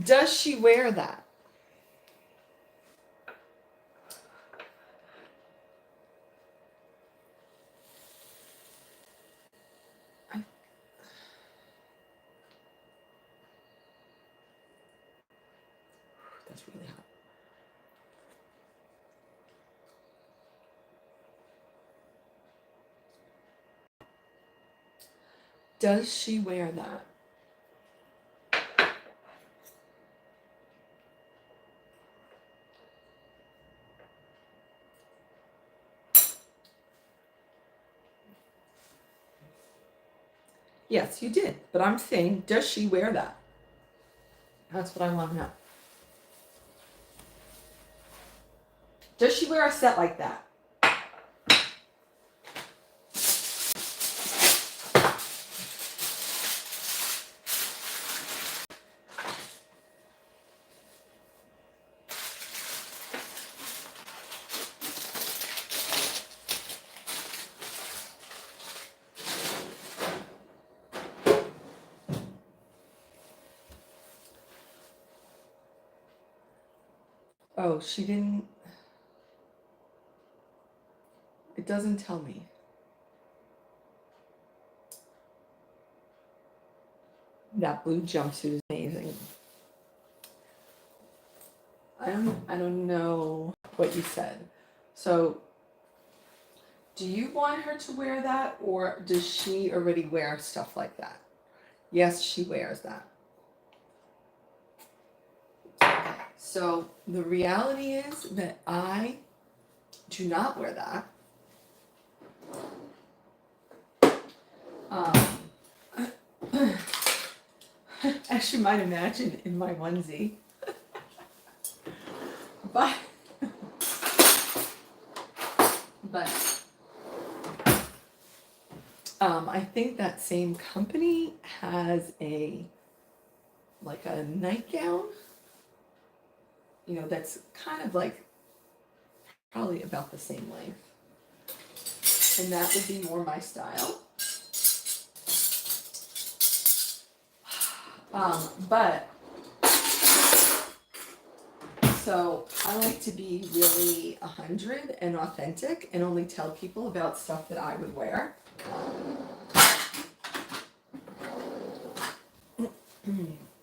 Does she wear that? That's really hot. Does she wear that? Yes, you did. But I'm saying, does she wear that? That's what I want to know. Does she wear a set like that? Oh, she didn't. It doesn't tell me. That blue jumpsuit is amazing. I don't know what you said. So, do you want her to wear that, or does she already wear stuff like that? Yes, she wears that. So the reality is that I do not wear that. As you might imagine, in my onesie. but I think that same company has like a nightgown, that's kind of like probably about the same length. And that would be more my style. So I like to be really 100 and authentic and only tell people about stuff that I would wear.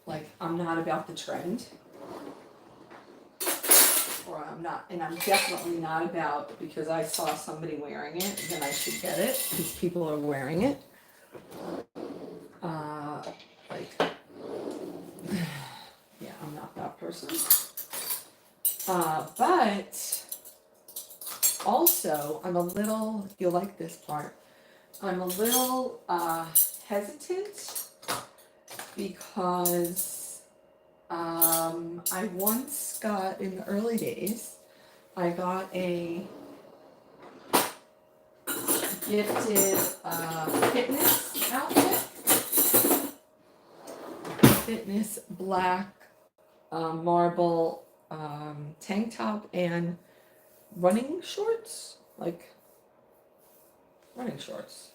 Like, I'm not about the trend. Or I'm not, and I'm definitely not about, because I saw somebody wearing it, then I should get it, because people are wearing it. Yeah, I'm not that person. But also, I'm a little, you'll like this part, I'm a little hesitant because I once got, in the early days, I got a gifted fitness outfit. Fitness black marble tank top and running shorts, like running shorts.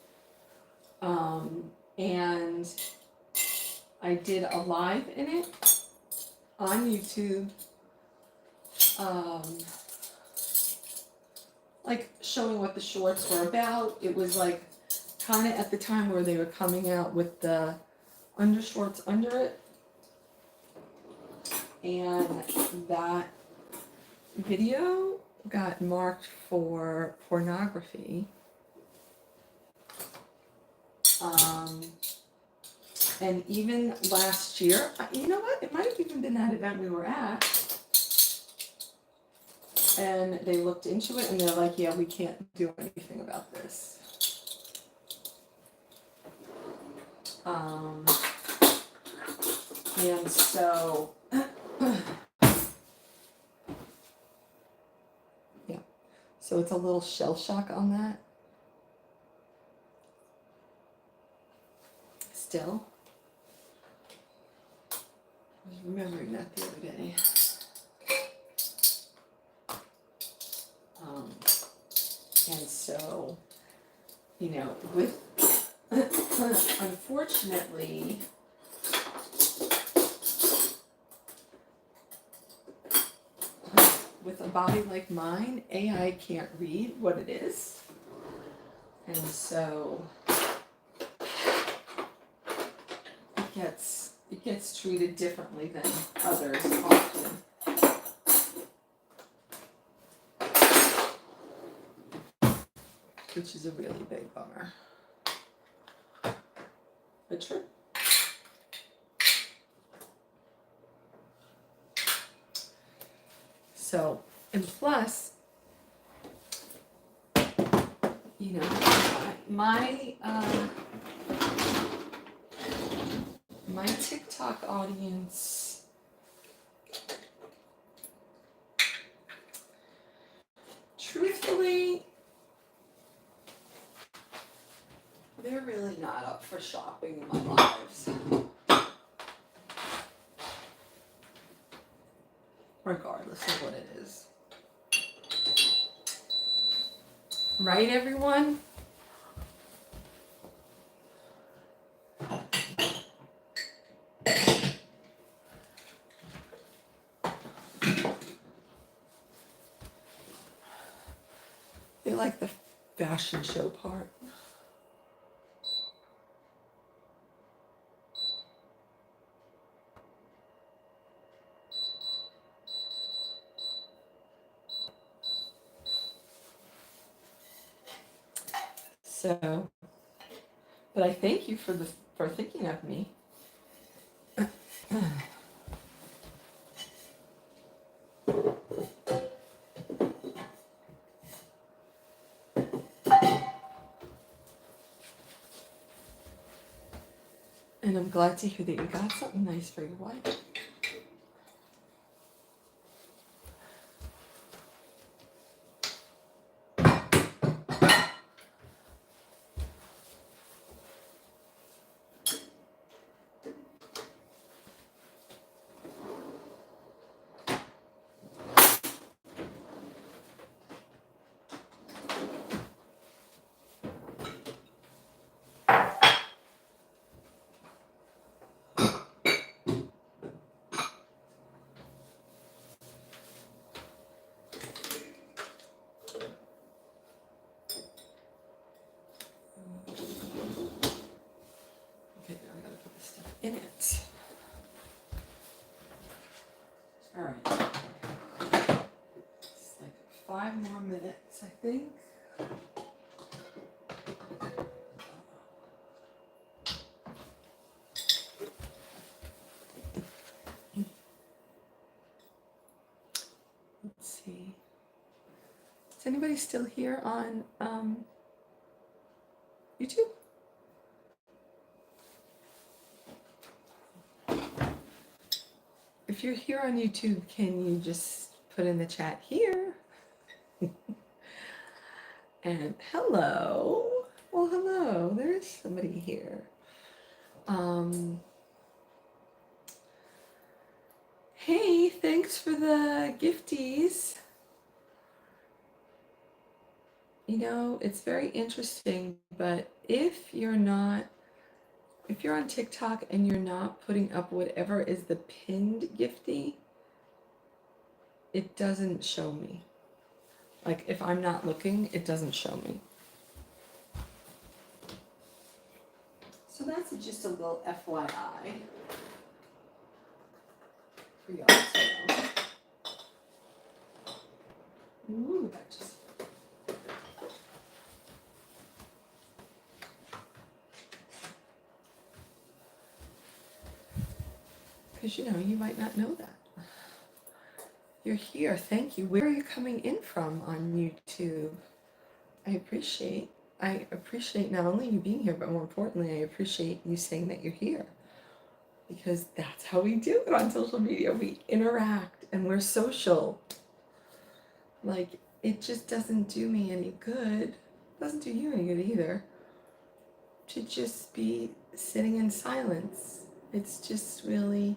And I did a live in it on YouTube, like showing what the shorts were about. It was like kind of at the time where they were coming out with the undershorts under it. And that video got marked for pornography. And even last year, you know what? It might have even been that event we were at. And they looked into it and they're like, yeah, we can't do anything about this. And so, yeah. So it's a little shell shock on that. Still. I was remembering that the other day. And so, with, unfortunately, with a body like mine, AI can't read what it is. And so it gets treated differently than others often. Which is a really big bummer. But true. So, and plus, my My TikTok audience, truthfully, they're really not up for shopping in my lives. Regardless of what it is. Right, everyone? They like the fashion show part. So, but I thank you for thinking of me. And I'm glad to hear that you got something nice for your wife. Okay, now I gotta put this stuff in it. All right. It's like 5 more minutes, I think. Let's see. Is anybody still here on YouTube? If you're here on YouTube, can you just put in the chat here? And hello. Well, hello. There is somebody here. Hey, thanks for the gifties. You know, it's very interesting, but if you're on TikTok and you're not putting up whatever is the pinned gifty, it doesn't show me. Like, if I'm not looking, it doesn't show me. So that's just a little FYI for y'all to know. Ooh, that just... Because, you know, you might not know that. You're here. Thank you. Where are you coming in from on YouTube? I appreciate not only you being here, but more importantly, I appreciate you saying that you're here. Because that's how we do it on social media. We interact and we're social. Like, it just doesn't do me any good. It doesn't do you any good either. To just be sitting in silence. It's just really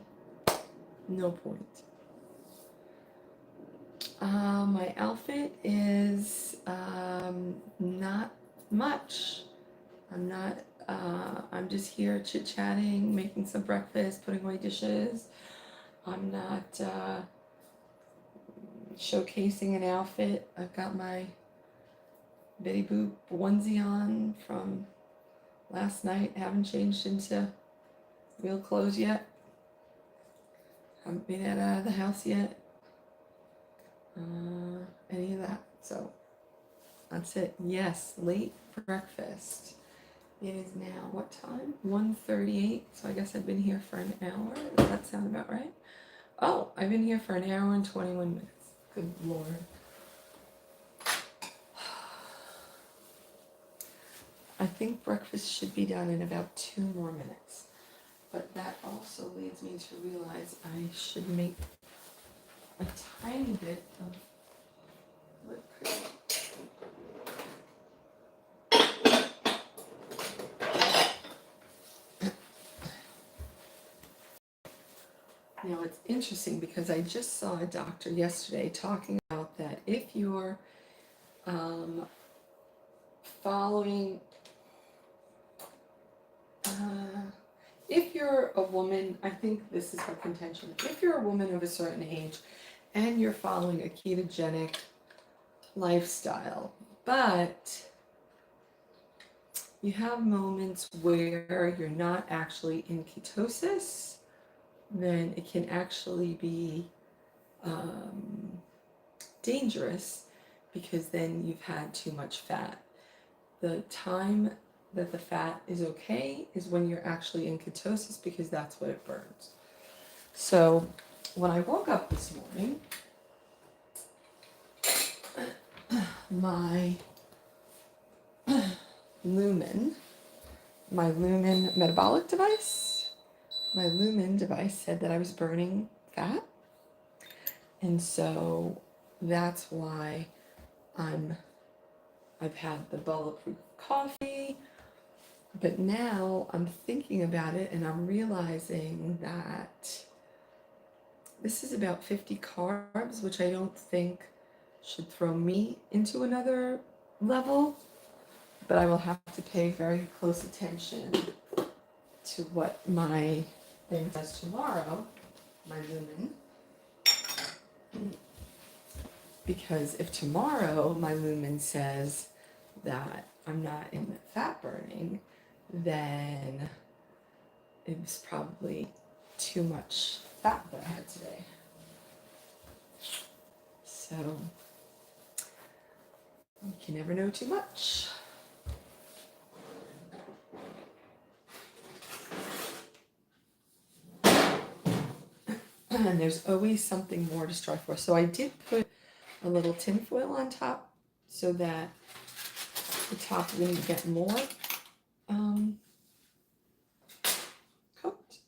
no point. My outfit is not much. I'm just here chit-chatting, making some breakfast, putting away dishes. I'm not showcasing an outfit. I've got my Betty Boop onesie on from last night. Haven't changed into real clothes yet. Haven't been out of the house yet. Any of that. So that's it. Yes, late breakfast. It is now what time? 1:38. So I guess I've been here for an hour. Does that sound about right? Oh, I've been here for an hour and 21 minutes. Good Lord. I think breakfast should be done in about 2 more minutes. But that also leads me to realize I should make a tiny bit of whipped cream. Now it's interesting because I just saw a doctor yesterday talking about that if you're following, if you're a woman, I think this is her contention, if you're a woman of a certain age and you're following a ketogenic lifestyle, but you have moments where you're not actually in ketosis, then it can actually be dangerous because then you've had too much fat. The time that the fat is okay is when you're actually in ketosis because that's what it burns. So when I woke up this morning, my Lumen metabolic device, my Lumen device said that I was burning fat. And so that's why I've had the bulletproof coffee, but now I'm thinking about it and I'm realizing that this is about 50 carbs, which I don't think should throw me into another level, but I will have to pay very close attention to what my thing says tomorrow, my Lumen. Because if tomorrow my Lumen says that I'm not in fat burning, then it was probably too much fat that I had today. So you can never know too much. And there's always something more to strive for. So I did put a little tin foil on top so that the top wouldn't get more cooked.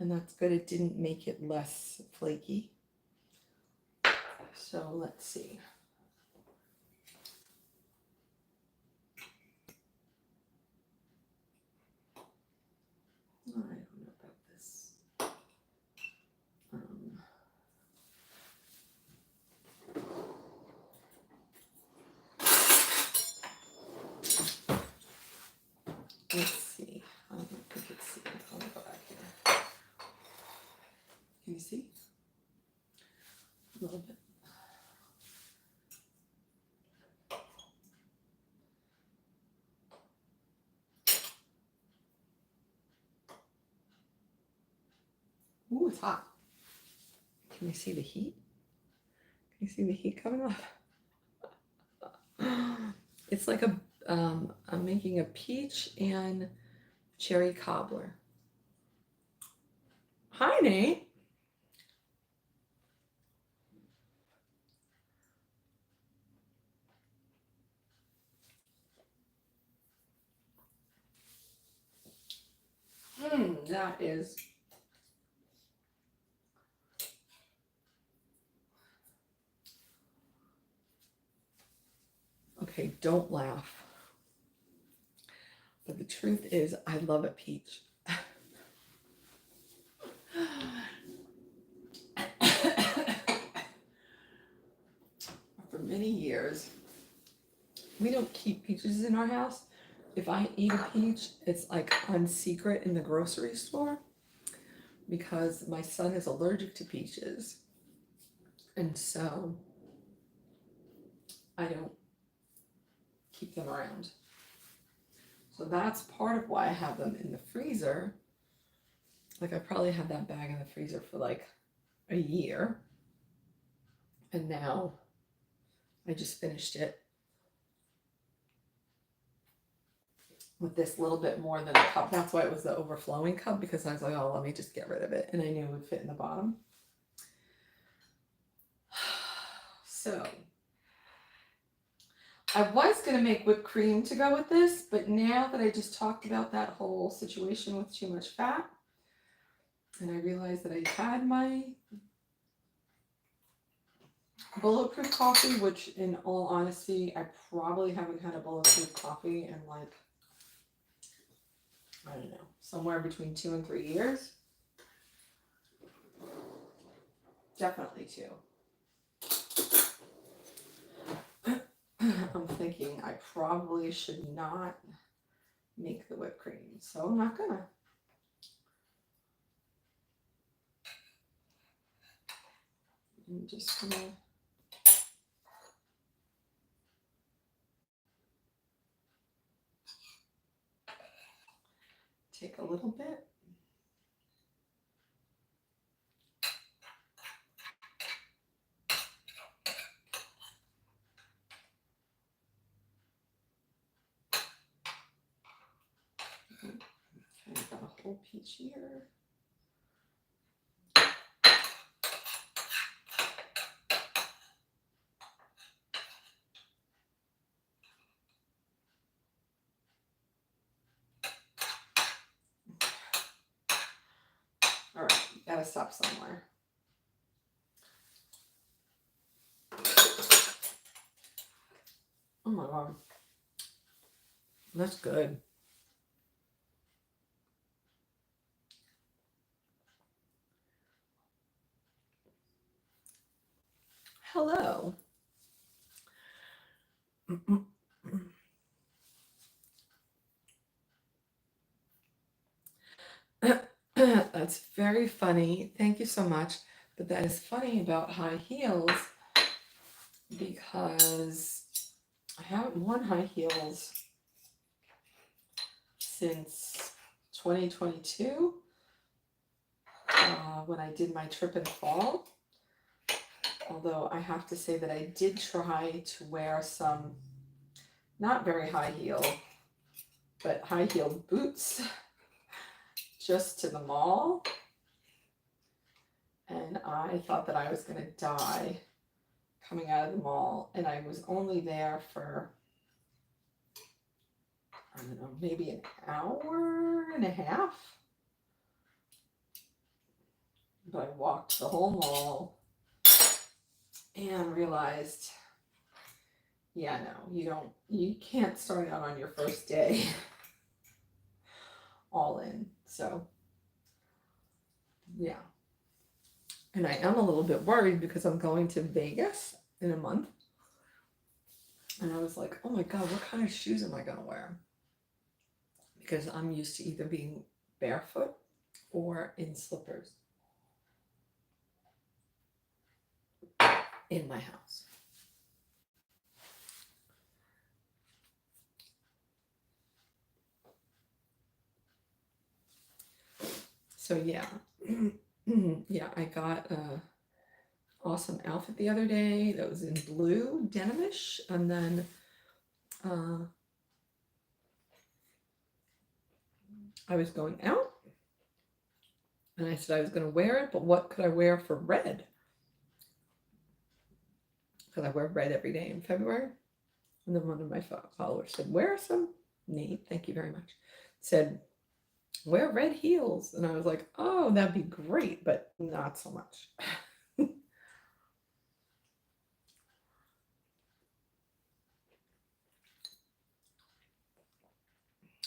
And that's good. It didn't make it less flaky. So let's see. I don't know about this. Let's see. I don't think it's see. Let me go back here. Can you see? A little bit. Ooh, it's hot. Can you see the heat? Can you see the heat coming off? It's like I'm making a peach and cherry cobbler. Hi, Nate. That is okay. Don't laugh. But the truth is, I love a peach. For many years, we don't keep peaches in our house. If I eat a peach, it's like on secret in the grocery store because my son is allergic to peaches. And so I don't keep them around. So that's part of why I have them in the freezer. Like I probably had that bag in the freezer for like a year. And now I just finished it with this little bit more than a cup. That's why it was the overflowing cup, because I was like, oh, let me just get rid of it. And I knew it would fit in the bottom. So I was going to make whipped cream to go with this, but now that I just talked about that whole situation with too much fat, and I realized that I had my bulletproof coffee, which in all honesty, I probably haven't had a bulletproof coffee in like, I don't know, somewhere between 2 and 3 years. Definitely 2. I'm thinking I probably should not make the whipped cream, so I'm not gonna. I'm just gonna take a little bit. Okay, I've got a whole peach here. All right, gotta stop somewhere. Oh my God. That's good. Hello. That's very funny. Thank you so much. But that is funny about high heels because I haven't worn high heels since 2022 when I did my trip in fall. Although I have to say that I did try to wear some not very high heel, but high heeled boots just to the mall. And I thought that I was going to die coming out of the mall. And I was only there for, I don't know, maybe an hour and a half. But I walked the whole mall and realized, yeah, no, you can't start out on your first day all in. So, yeah. And I am a little bit worried because I'm going to Vegas in a month. And I was like, oh my God, what kind of shoes am I going to wear? Because I'm used to either being barefoot or in slippers in my house. So yeah, yeah, I got a awesome outfit the other day that was in blue denimish, and then I was going out and I said I was going to wear it, but what could I wear for red? Because I wear red every day in February. And then one of my followers said, wear some, Nate, thank you very much, said, wear red heels. And I was like, oh, that'd be great, but not so much.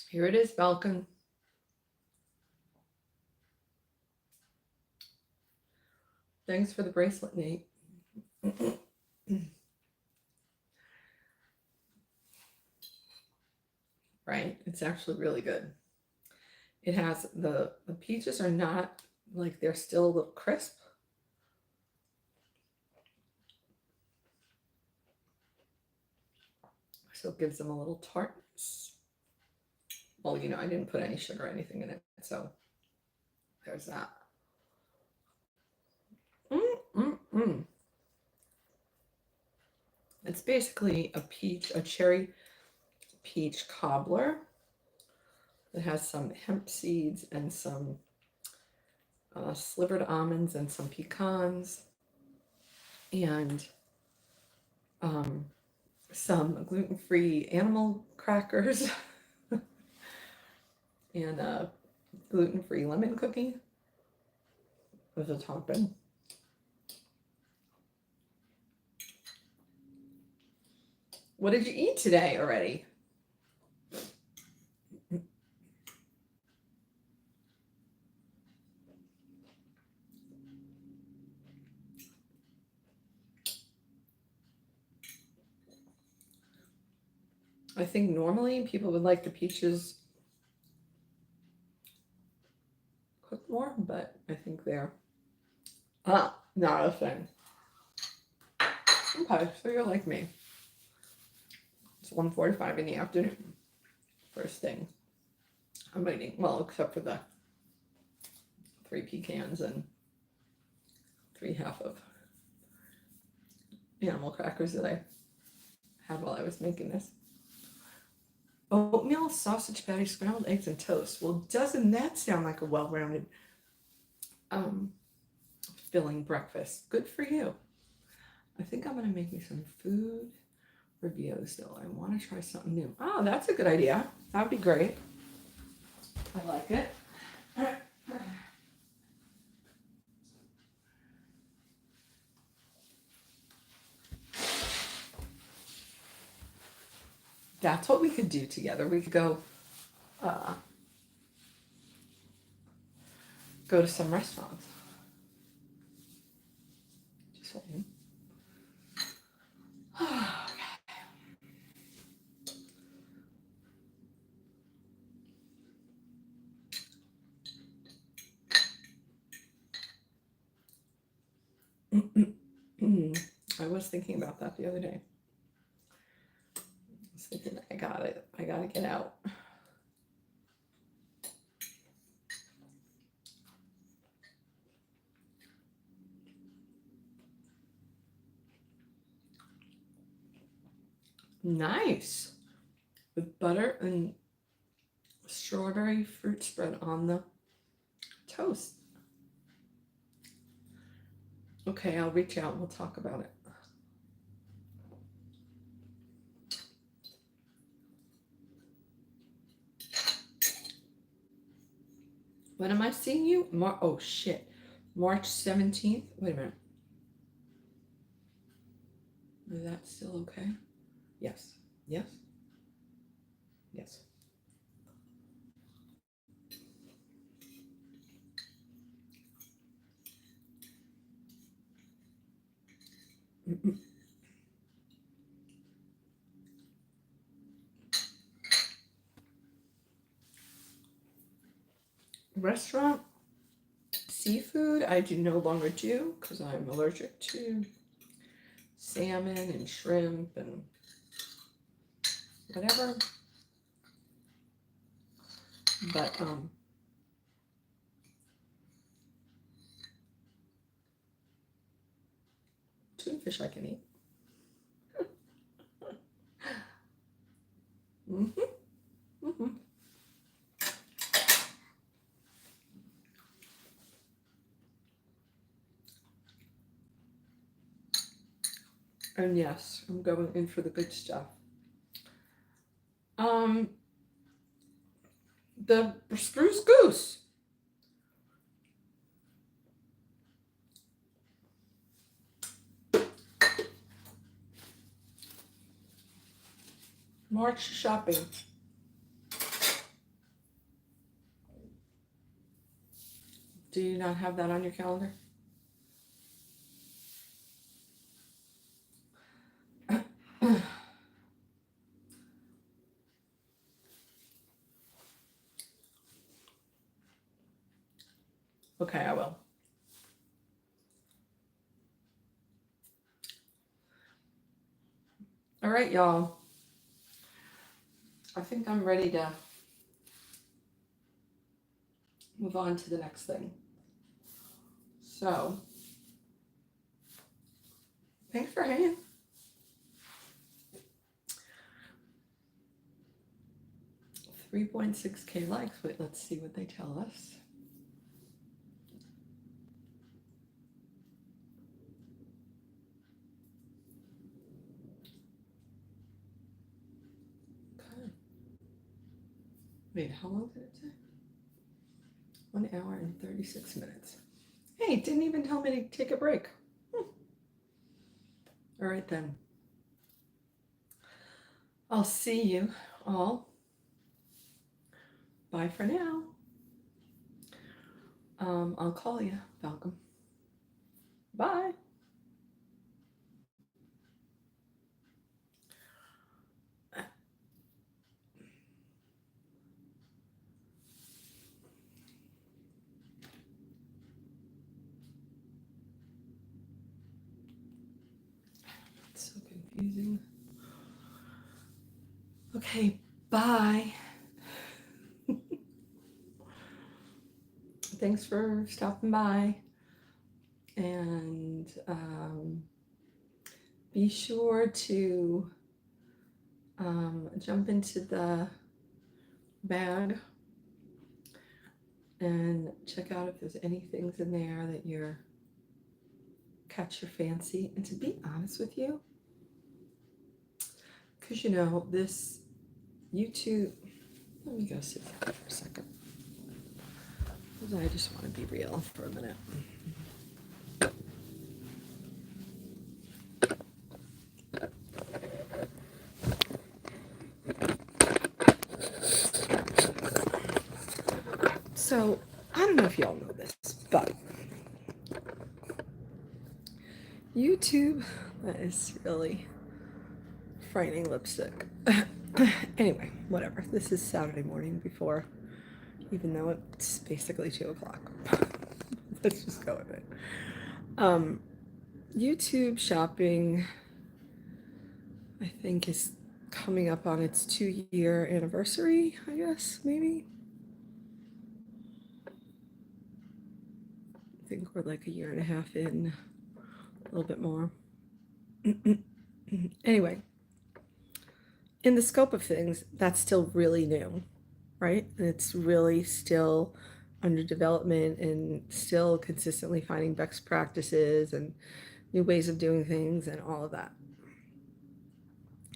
Here it is, Bellicon. Thanks for the bracelet, Nate. Right? It's actually really good. It has the peaches are not like, they're still a little crisp. So it gives them a little tartness. Well, you know, I didn't put any sugar or anything in it, so there's that. It's basically a cherry peach cobbler that has some hemp seeds and some slivered almonds and some pecans and some gluten-free animal crackers and a gluten-free lemon cookie. as a topping. What did you eat today already? I think normally people would like the peaches cooked more, but I think they're not a thing. Okay, so you're like me. It's 1:45 in the afternoon. First thing I'm eating, well, except for the 3 pecans and 3 half of animal crackers that I had while I was making this. Oatmeal, sausage patty, scrambled eggs, and toast. Well, doesn't that sound like a well-rounded, filling breakfast? Good for you. I think I'm going to make me some food reviews, though. I want to try something new. Oh, that's a good idea. That would be great. I like it. That's what we could do together. We could go to some restaurants. Just saying. I was thinking about that the other day. I was thinking, I gotta get out. Nice. With butter and strawberry fruit spread on the toast. Okay, I'll reach out and we'll talk about it. When am I seeing you? Oh shit. March 17th? Wait a minute. Is that still okay? Yes. Yes. Yes. Restaurant seafood I do no longer do because I'm allergic to salmon and shrimp and whatever. But tuna fish I can eat. And yes, I'm going in for the good stuff. The spruce goose. March shopping. Do you not have that on your calendar? Okay, I will. All right, y'all. I think I'm ready to move on to the next thing. So, thanks for hanging. $3.6K likes. Wait, let's see what they tell us. Okay. Wait, how long did it say? 1 hour and 36 minutes. Hey, Hey, it didn't even tell me to take a break. All right then. I'll see you all. Bye for now. I'll call you, Malcolm. Bye. It's so confusing. Okay, bye. Thanks for stopping by. And be sure to jump into the bag and check out if there's any things in there that you're catch your fancy. And to be honest with you, because you know this YouTube, let me go sit down for a second, because I just want to be real for a minute. So I don't know if y'all know this, but YouTube, that is really frightening lipstick. Anyway, whatever. This is Saturday morning before, even though it's basically 2 o'clock. Let's just go with it. YouTube shopping, I think, is coming up on its 2-year anniversary, I guess, maybe. I think we're like 1.5 years in, a little bit more. Anyway, in the scope of things, that's still really new, right? And it's really still under development and still consistently finding best practices and new ways of doing things and all of that.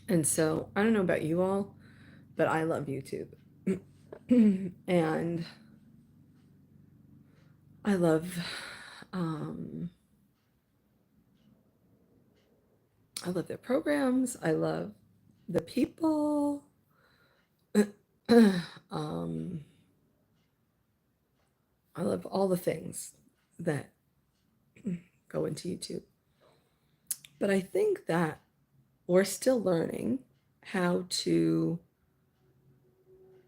And so I don't know about you all, but I love YouTube. And I love their programs. I love the people. I love all the things that go into YouTube. But I think that we're still learning how to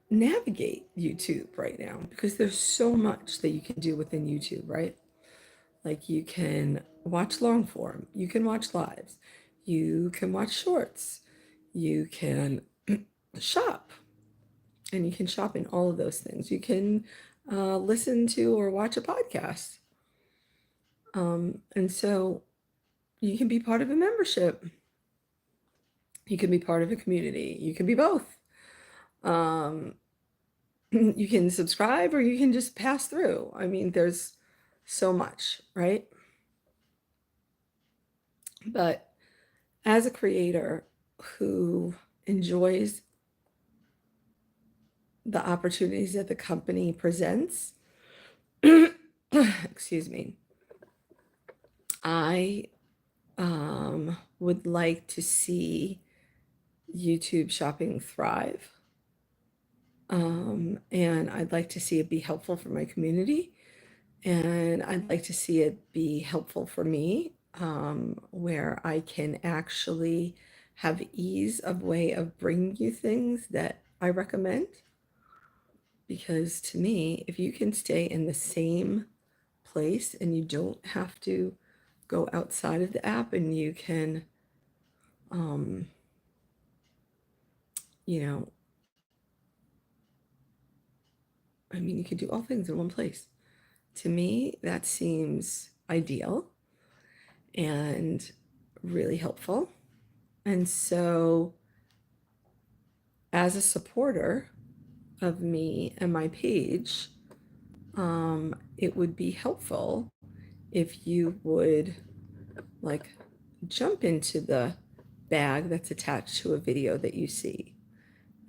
navigate YouTube right now, because there's so much that you can do within YouTube, right? Like you can watch long form, you can watch lives, you can watch shorts, you can shop, and you can shop in all of those things. You can listen to or watch a podcast. And so you can be part of a membership. You can be part of a community. You can be both. You can subscribe or you can just pass through. I mean, there's so much, right? But as a creator who enjoys the opportunities that the company presents, excuse me, I would like to see YouTube shopping thrive. And I'd like to see it be helpful for my community. And I'd like to see it be helpful for me, where I can actually have ease of way of bringing you things that I recommend. Because to me, if you can stay in the same place and you don't have to go outside of the app, and you can, I mean, you can do all things in one place. To me, that seems ideal and really helpful. And so, as a supporter of me and my page, it would be helpful if you would like jump into the bag that's attached to a video that you see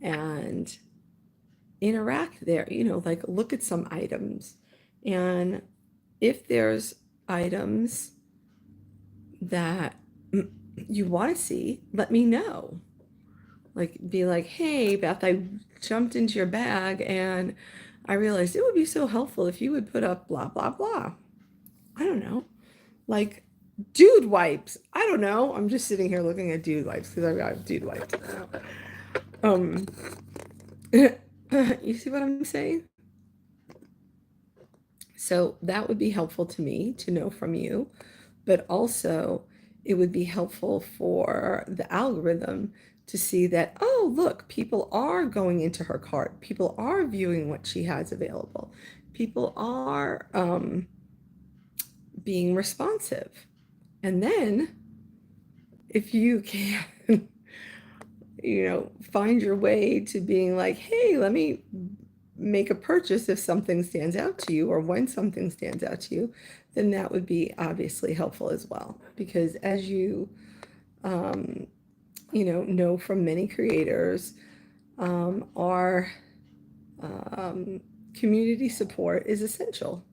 and interact there, like look at some items. And if there's items that you want to see, let me know. Like, be like, hey, Beth, I jumped into your bag and I realized it would be so helpful if you would put up blah, blah, blah. I don't know. Like, dude wipes. I don't know. I'm just sitting here looking at dude wipes because I've got dude wipes now. You see what I'm saying? So that would be helpful to me to know from you, but also it would be helpful for the algorithm to see that, oh, look, people are going into her cart. People are viewing what she has available. People are being responsive. And then if you can, find your way to being like, hey, let me make a purchase if something stands out to you or when something stands out to you, then that would be obviously helpful as well. Because as you, know from many creators, our community support is essential.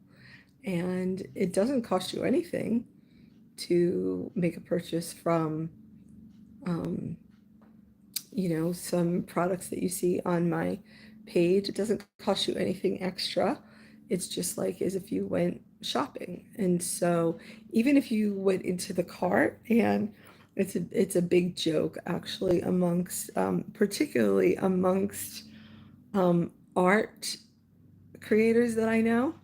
And it doesn't cost you anything to make a purchase from, some products that you see on my page. It doesn't cost you anything extra. It's just like as if you went shopping. And so even if you went into the cart, and it's a big joke actually amongst particularly amongst art creators that I know.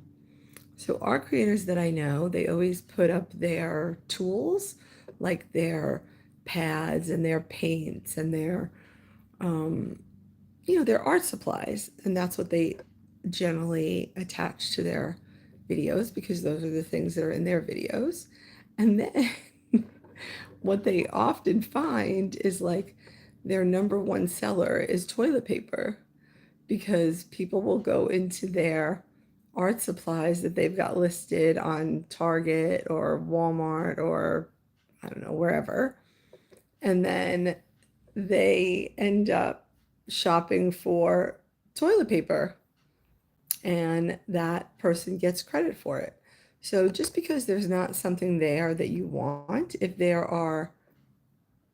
So art creators that I know, they always put up their tools, like their pads and their paints and their their art supplies, and that's what they generally attach to their videos because those are the things that are in their videos. And then what they often find is like their number one seller is toilet paper because people will go into their art supplies that they've got listed on Target or Walmart or I don't know, wherever. And then they end up shopping for toilet paper and that person gets credit for it. So just because there's not something there that you want, if there are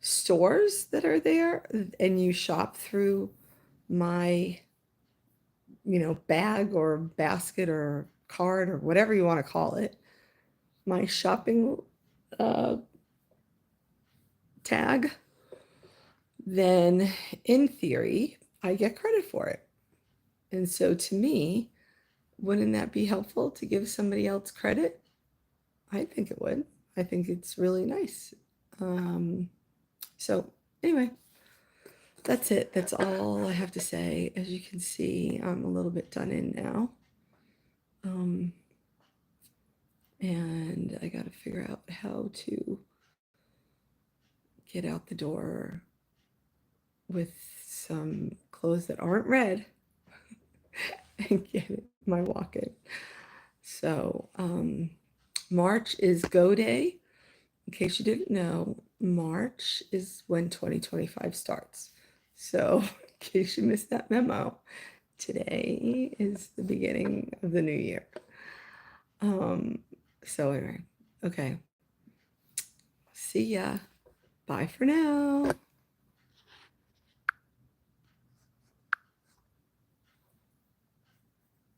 stores that are there and you shop through my, bag or basket or cart or whatever you want to call it, my shopping uh, tag, then in theory, I get credit for it. And so to me, wouldn't that be helpful to give somebody else credit? I think it would. I think it's really nice. So anyway, that's it. That's all I have to say. As you can see, I'm a little bit done in now. And I got to figure out how to get out the door with some clothes that aren't red and get my walk-in. So March is Go Day. In case you didn't know, March is when 2025 starts. So in case you missed that memo, today is the beginning of the new year. So anyway, okay. See ya. Bye for now.